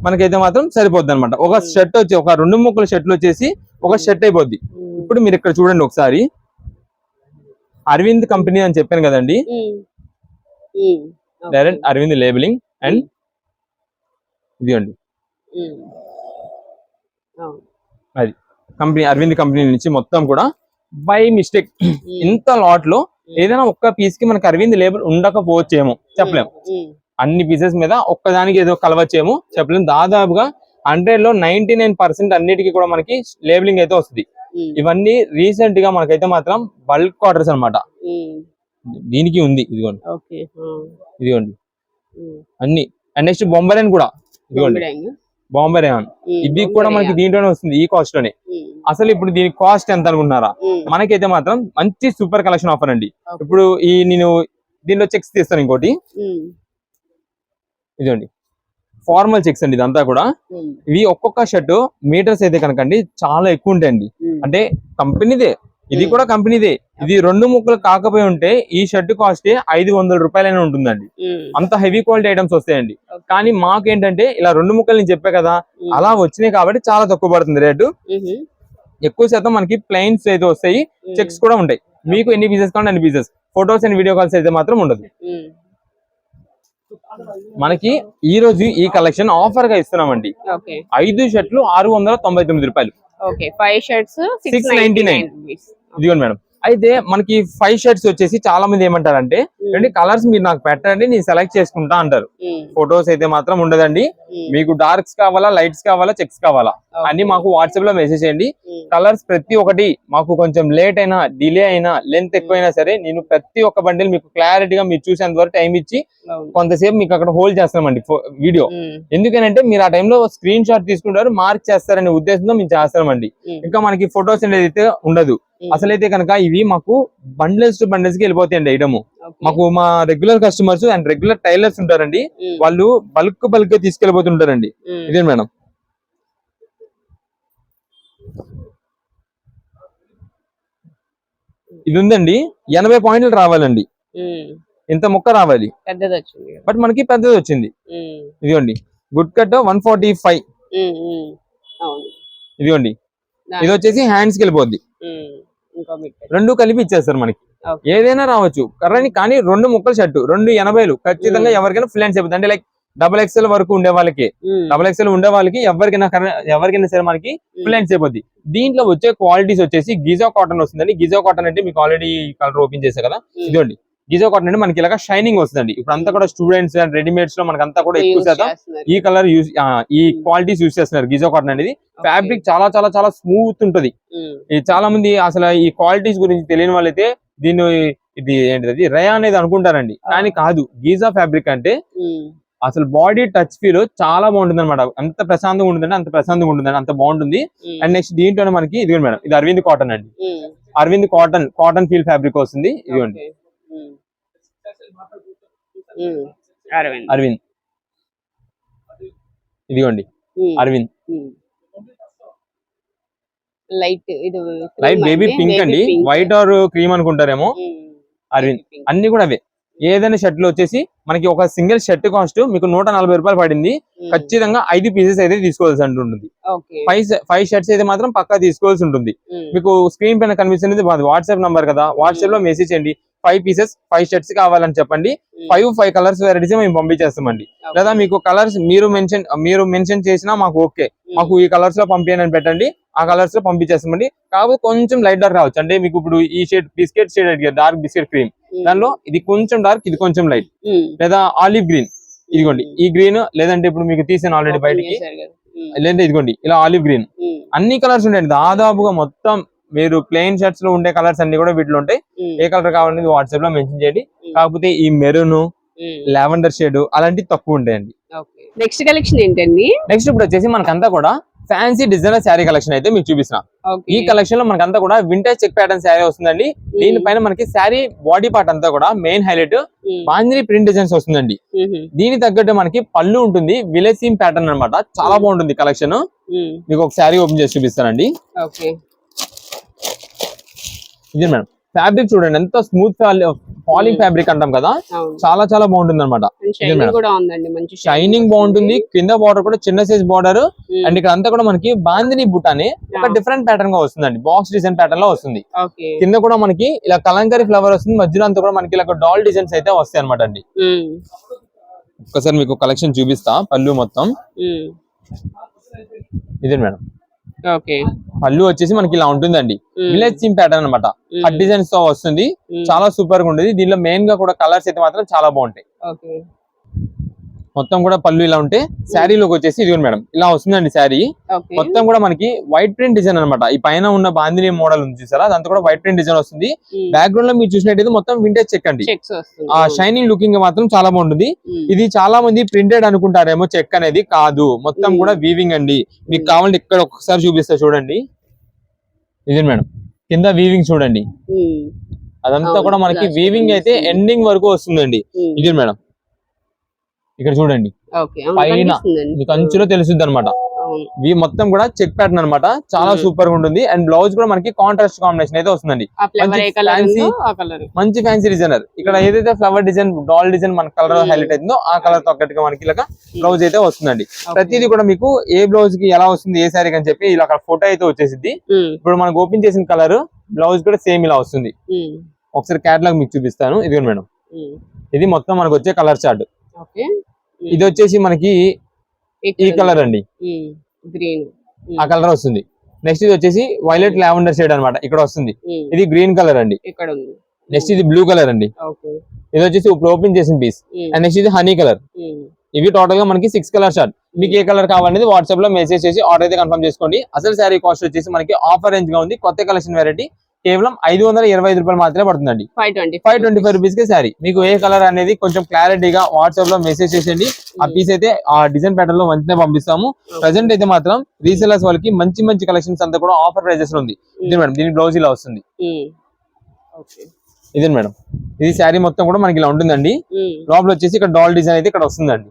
మనకైతే మాత్రం సరిపోద్ది అనమాట. ఒక షర్ట్ వచ్చి ఒక 2 ముక్కల షర్ట్లు వచ్చేసి ఒక షర్ట్ అయిపోద్ది. ఇప్పుడు మీరు ఇక్కడ చూడండి ఒకసారి, అరవింద్ కంపెనీ అని చెప్పాను కదండి, డైరెక్ట్ అరవింద్ లేబులింగ్. అండ్ ఇదిగోండి అది కంపెనీ, అరవింద్ కంపెనీ నుంచి మొత్తం కూడా బై మిస్టేక్ ఇంత లాట్ లో ఏదైనా ఒక్క పీస్ కి మనకి అరవింద్ లేబుల్ ఉండకపోవచ్చేమో చెప్పలేము. అన్ని పీసెస్ మీద ఒక్కదానికి ఏదో కలవచ్చేమో చెప్పలేము. దాదాపుగా 100 లో 99% అన్నిటికీ కూడా మనకి లేబులింగ్ అయితే వస్తుంది. ఇవన్నీ రీసెంట్ గా మనకైతే మాత్రం బల్క్ ఆర్డర్స్ అనమాట, దీనికి ఉంది. ఇదిగోండి ఇదిగోండి అన్ని. అండ్ నెక్స్ట్ బొంబరేన్ కూడా, ఇదిగోండి బొంబరేన్, ఇది కూడా మనకి దీంట్లోనే వస్తుంది, ఈ కాస్ట్ లోనే. అసలు ఇప్పుడు దీని కాస్ట్ ఎంత అనుకుంటున్నారా? మనకైతే మాత్రం మంచి సూపర్ కలెక్షన్ ఆఫర్ అండి. ఇప్పుడు ఈ నేను దీనిలో చెక్స్ తీస్తాను ఇంకోటి, ఇదండి ఫార్మల్ చెక్స్ అండి. ఇదంతా కూడా ఇవి ఒక్కొక్క షర్ట్ మీటర్స్ అయితే కనుకండి చాలా ఎక్కువ ఉంటాయండి. అంటే కంపెనీదే, ఇది కూడా కంపెనీదే. ఇది 2 ముక్కలు కాకపోయి ఉంటే ఈ షర్ట్ కాస్ట్ 500 రూపాయలైనా ఉంటుందండి, అంత హెవీ క్వాలిటీ ఐటమ్స్ వస్తాయండి. కానీ మాకేంటంటే ఇలా 2 ముక్కలు నేను చెప్పా కదా, అలా వచ్చినాయి కాబట్టి చాలా తక్కువ పడుతుంది రేటు. ఎక్కువ శాతం మనకి ప్లెయిన్స్ అయితే వస్తాయి, చెక్స్ కూడా ఉంటాయి. మీకు ఎన్ని పీసెస్ కావాలి అన్ని pieces, photos and video calls అయితే మాత్రం ఉండదు. మనకి ఈ రోజు ఈ కలెక్షన్ ఆఫర్ గా ఇస్తున్నామండి. 5 షర్ట్లు 699 రూపాయలు, 5 షర్ట్స్ 699. ఇదిగోండి మేడం. అయితే మనకి 5 షర్ట్స్ వచ్చేసి చాలా మంది ఏమంటారంటే కలర్స్ మీరు నాకు పెట్టండి నేను సెలెక్ట్ చేసుకుంటా అంటారు. ఫొటోస్ అయితే మాత్రం ఉండదండి. మీకు డార్క్స్ కావాలా, లైట్స్ కావాలా, చెక్స్ కావాలా అన్ని మాకు వాట్సాప్ లో మెసేజ్ చేయండి. కలర్స్ ప్రతి ఒక్కటి మాకు కొంచెం లేట్ అయినా, డిలే అయినా, లెంత్ ఎక్కువైనా సరే నేను ప్రతి ఒక్క బండిల్ మీకు క్లారిటీగా మీరు చూసేంత వరకు టైం ఇచ్చి కొంతసేపు మీకు అక్కడ హోల్డ్ చేస్తామండి వీడియో. ఎందుకంటే మీరు ఆ టైంలో స్క్రీన్ షాట్ తీసుకుంటారు, మార్క్ చేస్తారనే ఉద్దేశంతో మేము చేస్తామండి. ఇంకా మనకి ఫొటోస్ అనేది అయితే ఉండదు. అసలైతే కనుక ఇవి మాకు బండిల్స్ టు బండిల్స్ కి వెళ్ళిపోతాయండి ఐటమ్. మాకు మా regular customers and regular tailors ఉంటారండి, వాళ్ళు బల్క్ గా తీసుకెళ్లిపోతుంటారండి. ఇదే మేడం. ఇది ఉందండి, 80 పాయింట్లు రావాలండి, ఇంత ముక్క రావాలి, బట్ మనకి పెద్దది వచ్చింది. ఇదిగోండి గుడ్ కట్ 145. ఇదిగోండి ఇది వచ్చేసి హ్యాండ్స్ కి వెళ్ళిపోద్ది, ఇంకో మీటర్. రెండు కలిపి ఇచ్చేస్తారు మనకి. Okay. ఏదైనా రావచ్చు కానీ 2 ముక్కల షర్టు 280 ఖచ్చితంగా ఎవరికైనా ఫుల్ హ్యాండ్స్ అయిపోతుంది. అంటే లైక్ XXL వరకు ఉండే వాళ్ళకి, XXL ఉండే వాళ్ళకి ఎవరికైనా సరే మనకి ఫుల్ హ్యాండ్స్ అయిపోద్ది. దీంట్లో వచ్చే క్వాలిటీస్ వచ్చేసి గిజా కాటన్ వస్తుందండి. గిజా కాటన్ అంటే మీకు ఆల్రెడీ కలర్ ఓపెన్ చేసా కదా, ఇదిగోండి గిజా కాటన్ అంటే మనకి ఇలాగా షైనింగ్ వస్తుందండి. ఇప్పుడు అంతా కూడా స్టూడెంట్స్ అండ్ రెడీమేడ్స్ లో మనకి అంతా కూడా ఎక్కువ శాతం ఈ కలర్ యూస్ ఈ క్వాలిటీస్ యూస్ చేస్తున్నారు. గిజా కాటన్ అనేది ఫ్యాబ్రిక్ చాలా చాలా చాలా స్మూత్ ఉంటది. చాలా మంది అసలు ఈ క్వాలిటీస్ గురించి తెలియని వాళ్ళైతే దీన్ని ఇది ఏంటిది రయా అనేది అనుకుంటారండి, కానీ కాదు. గీజా ఫ్యాబ్రిక్ అంటే అసలు బాడీ టచ్ ఫీల్ చాలా బాగుంటుంది అనమాట. ఎంత ప్రశాంతంగా ఉంటుందంటే అంత ప్రశాంతంగా ఉంటుందండి, అంత బాగుంటుంది. అండ్ నెక్స్ట్ దీంట్లోనే మనకి ఇది మేడం, ఇది అరవింద్ కాటన్ అండి. అరవింద్ కాటన్ ఫీల్ ఫ్యాబ్రిక్ వస్తుంది. ఇదిగోండి అరవింద్, ఇదిగోండి అరవింద్ లైట్ బేబీ పింక్ అండి, వైట్ ఆర్ క్రీమ్ అనుకుంటారేమో. అరవింద్ అన్ని కూడా అవే. ఏదైనా షర్ట్ లో వచ్చేసి మనకి ఒక సింగిల్ షర్ట్ కాస్ట్ మీకు 140 రూపాయలు పడింది. ఖచ్చితంగా 5 పీసెస్ అయితే తీసుకోవాల్సి ఉంటుంది. 5 షర్ట్స్ అయితే మాత్రం పక్కా తీసుకోవాల్సి ఉంటుంది. మీకు స్క్రీన్ పైన కనిపిస్తుంది వాట్సాప్ నంబర్ కదా, వాట్సాప్ లో మెసేజ్ చేయండి. 5 పీసెస్ 5 షర్ట్స్ కావాలని చెప్పండి. 5 కలర్స్ వెరైటీస్ మేము పంపించేస్తామండి. లేదా మీకు కలర్స్ మీరు మెన్షన్ చేసినా మాకు ఓకే, మాకు ఈ కలర్స్ లో పంపించండి పెట్టండి, ఆ కలర్స్ లో పంపించేస్తామండి. కాకపోతే కొంచెం లైట్ డార్క్ రావచ్చు. అంటే మీకు ఇప్పుడు ఈ shade biscuit shade dark biscuit cream, దానిలో ఇది కొంచెం డార్క్, ఇది కొంచెం లైట్, లేదా ఆలివ్ గ్రీన్, ఇదిగోండి ఈ గ్రీన్, లేదంటే ఇప్పుడు మీకు తీసాను ఆల్రెడీ బయటికి, లేదంటే ఇదిగోండి ఇలా ఆలివ్ గ్రీన్. అన్ని కలర్స్ ఉంటాయండి దాదాపుగా. మొత్తం మీరు ప్లెయిన్ షర్ట్స్ లో ఉండే కలర్స్ అన్ని కూడా వీటిలో ఉంటాయి. ఏ కలర్ కావాలనేది వాట్సాప్ లో మెన్షన్ చేయండి. కాకపోతే ఈ మెరూన్, లావెండర్ షేడ్ అలాంటివి తక్కువ ఉంటాయండి. నెక్స్ట్ కలెక్షన్ ఏంటండి? నెక్స్ట్ ఇప్పుడు వచ్చేసి మనకంతా కూడా ఫ్యాన్సీ డిజైనర్ శారీ కలెక్షన్ అయితే మీకు చూపిస్తున్నా. ఈ కలెక్షన్ లో మనకంతా కూడా వింటేజ్ చెక్ ప్యాటర్న్ శారీ వస్తుందండి. దీనిపైన మనకి శారీ బాడీ పార్ట్ అంతా కూడా మెయిన్ హైలైట్ బాంజరీ ప్రింట్ డిజైన్స్ వస్తుందండి. దీని తగ్గట్టు మనకి పళ్ళు ఉంటుంది, విలేజ్ సీమ్ ప్యాటర్న్ అన్నమాట. చాలా బాగుంటుంది కలెక్షన్. మీకు ఒక శారీ ఓపెన్ చేసి చూపిస్తానండి. ఇది మేడం ఫ్యాబ్రిక్ చూడండి ఎంత స్మూత్ ఫాలింగ్ ఫ్యాబ్రిక్ అంటాం కదా, చాలా చాలా బాగుంటుంది అనమాట. షైనింగ్ బాగుంటుంది. కింద బార్డర్ కూడా చిన్న సైజ్ బార్డర్. అండ్ ఇక్కడ అంతా కూడా మనకి బాందిని బుట్ట అని ఒక డిఫరెంట్ ప్యాటర్న్ గా వస్తుందండి. బాక్స్ డిజైన్ ప్యాటర్న్ లో వస్తుంది. కింద కూడా మనకి ఇలా కలంకారీ ఫ్లవర్ వస్తుంది. మధ్యలో అంతా కూడా మనకి ఇలా డాల్ డిజైన్స్ అయితే వస్తాయి అనమాట అండి. ఒక్కసారి మీకు కలెక్షన్ చూపిస్తా. పళ్ళు మొత్తం ఇదే మేడం. పళ్ళు వచ్చేసి మనకి ఇలా ఉంటుందండి. విలేజ్ థీమ్ ప్యాటర్న్ అనమాట. హట్ డిజైన్స్ తో వస్తుంది. చాలా సూపర్ గా ఉండేది. దీనిలో మెయిన్ గా కూడా కలర్స్ అయితే మాత్రం చాలా బాగుంటాయి. మొత్తం కూడా పళ్ళు ఇలా ఉంటే శారీలోకి వచ్చేసి ఇది మేడం ఇలా వస్తుందండి. శారీ మొత్తం కూడా మనకి వైట్ ప్రింట్ డిజైన్ అనమాట. ఈ పైన ఉన్న బాందిని మోడల్ ఉంది చూసారా, అదంతా కూడా వైట్ ప్రింట్ డిజైన్ వస్తుంది. బ్యాక్గ్రౌండ్ లో మీరు చూసినట్టయితే మొత్తం వింటేజ్ చెక్ అండి. ఆ షైనింగ్ లుకింగ్ మాత్రం చాలా బాగుంటుంది. ఇది చాలా మంది ప్రింటెడ్ అనుకుంటారేమో, చెక్ అనేది కాదు, మొత్తం కూడా వీవింగ్ అండి. మీకు కావాలంటే ఇక్కడ ఒకసారి చూపిస్తా చూడండి. ఇది మేడం కింద వీవింగ్ చూడండి. అదంతా కూడా మనకి వీవింగ్ అయితే ఎండింగ్ వరకు వస్తుందండి. ఇది మేడం ఇక్కడ చూడండి పైన మీకు అంచులో తెలుస్తుంది అనమాట. ఇవి మొత్తం కూడా చెక్ ప్యాటర్న్ అనమాట. చాలా సూపర్ గా ఉంటుంది. అండ్ బ్లౌజ్ కూడా మనకి కాంట్రాస్ట్ కాంబినేషన్ అయితే వస్తుందండి. మంచి ఫ్యాన్సీ డిజైనర్. ఇక్కడ ఏదైతే ఫ్లవర్ డిజైన్ డాల్ డిజైన్ మన కలర్ హైలైట్ అవుతుందో ఆ కలర్ తగ్గట్టుగా మనకి ఇలా బ్లౌజ్ అయితే వస్తుందండి. ప్రతిదీ కూడా మీకు ఏ బ్లౌజ్ కి ఎలా వస్తుంది, ఏ శారీ అని చెప్పి ఇలా ఫోటో అయితే వచ్చేసింది. ఇప్పుడు మనకు ఓపెన్ చేసిన కలర్ బ్లౌజ్ కూడా సేమ్ ఇలా వస్తుంది. ఒకసారి క్యాటలాగ్ మీకు చూపిస్తాను. ఇది మేడం ఇది మొత్తం మనకు వచ్చే కలర్ చార్ట్. ఇది వచ్చేసి మనకి ఈ కలర్ అండి, గ్రీన్ ఆ కలర్ వస్తుంది. నెక్స్ట్ ఇది వచ్చేసి వైలెట్ లావెండర్ షేడ్ అనమాట. ఇక్కడ వస్తుంది. ఇది గ్రీన్ కలర్ అండి. నెక్స్ట్ ఇది బ్లూ కలర్ అండి. ఇది వచ్చేసి ఇప్పుడు ఓపెన్ చేసిన పీస్. అండ్ నెక్స్ట్ ఇది హనీ కలర్. ఇవి టోటల్ గా మనకి 6 కలర్ షార్ట్. మీకు ఏ కలర్ కావాలనేది వాట్సాప్ లో మెసేజ్ చేసి ఆర్డర్ అయితే కన్ఫర్మ్ చేసుకోండి. అసలు శారీ కాస్ట్ వచ్చేసి మనకి ఆఫర్ రేంజ్ గా ఉంది. కొత్త కలెక్షన్ వెరైటీ కేవలం 525 రూపాయలు మాత్రమే పడుతుందండి. 525 రూపీస్ కి శారీ. మీకు ఏ కలర్ అనేది కొంచెం క్లారిటీగా వాట్సాప్ లో మెసేజ్ చేసేయండి. ఆ పీస్ అయితే ఆ డిజైన్ ప్యాటర్న్ లో వెంటనే పంపిస్తాము. ప్రెసెంట్ అయితే మాత్రం రీసెలర్స్ వాళ్ళకి మంచి మంచి కలెక్షన్స్ అంతా కూడా ఆఫర్ ప్రైజెస్ లో ఉంది. ఇది మేడం దీని బ్లౌజ్ ఇలా వస్తుంది. ఇదే మేడం, ఇది శారీ మొత్తం కూడా మనకి ఇలా ఉంటుందండి. లోపల వచ్చేసి ఇక్కడ డాల్ డిజైన్ అయితే ఇక్కడ వస్తుందండి,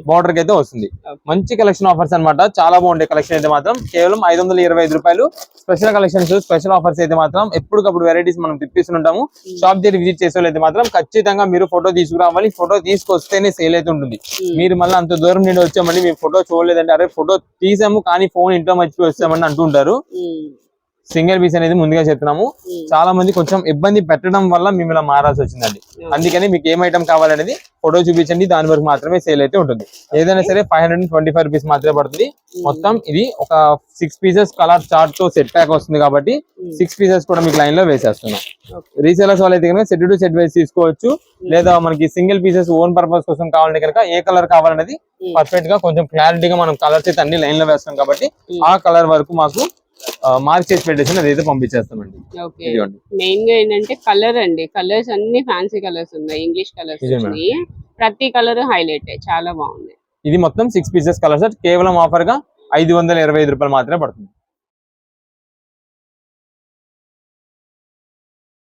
బార్డర్ కి అయితే వస్తుంది. మంచి కలెక్షన్ ఆఫర్స్ అన్నమాట, చాలా బాగుంటాయి కలెక్షన్ అయితే మాత్రం. కేవలం 525 రూపాయలు. స్పెషల్ కలెక్షన్స్, స్పెషల్ ఆఫర్స్ అయితే మాత్రం ఎప్పటికప్పుడు వెరైటీస్ మనం తిప్పిస్తుంటాము. షాప్ దగ్గర విజిట్ చేసే అయితే మాత్రం ఖచ్చితంగా మీరు ఫోటో తీసుకురావాలి. ఫోటో తీసుకొస్తేనే సేల్ అయితే ఉంటుంది. మీరు మళ్ళీ అంత దూరం నుండి వచ్చామండి మేము ఫోటో చూడలేదంటే, అరే ఫోటో తీసాము కానీ ఫోన్ ఇంట్లో మర్చిపోయి వచ్చామని అంటుంటారు. సింగిల్ పీస్ అనేది ముందుగా చెప్తున్నాము. చాలా మంది కొంచెం ఇబ్బంది పెట్టడం వల్ల మేము ఇలా మారాల్సి వచ్చిందండి. అందుకని మీకు ఏం ఐటమ్ కావాలనేది ఫోటో చూపించండి, దాని వరకు మాత్రమే సేల్ అయితే ఉంటుంది. ఏదైనా సరే 525 రూపీస్ మాత్రమే పడుతుంది. మొత్తం ఇది ఒక 6 పీసెస్ కలర్ చార్ట్ తో సెట్ ప్యాక్ వస్తుంది కాబట్టి 6 పీసెస్ కూడా మీకు లైన్ లో వేసేస్తున్నాం. రీసేలర్స్ వాళ్ళైతే కనుక సెట్ టు సెట్ వేసి తీసుకోవచ్చు, లేదా మనకి సింగిల్ పీసెస్ ఓన్ పర్పస్ కోసం కావాలంటే కనుక ఏ కలర్ కావాలనేది పర్ఫెక్ట్ గా కొంచెం క్లారిటీగా మనం కలర్స్ అయితే అన్ని లైన్ లో వేస్తాం కాబట్టి ఆ కలర్ వరకు మాకు మార్క్ చేసి పెట్టేసి అదైతే పంపించేస్తామండి. మెయిన్ గా ఏంటంటే కలర్ అండి, కలర్స్ అన్ని ఫ్యాన్సీ కలర్స్ ఉన్నాయి, ఇంగ్లీష్ కలర్స్ ఉన్నాయి. ప్రతి కలర్ హైలైట్ చాలా బాగుంది. ఇది మొత్తం 6 పీసెస్ కలర్ సెట్ కేవలం ఆఫర్ గా 525 రూపాయలు మాత్రమే పడుతుంది.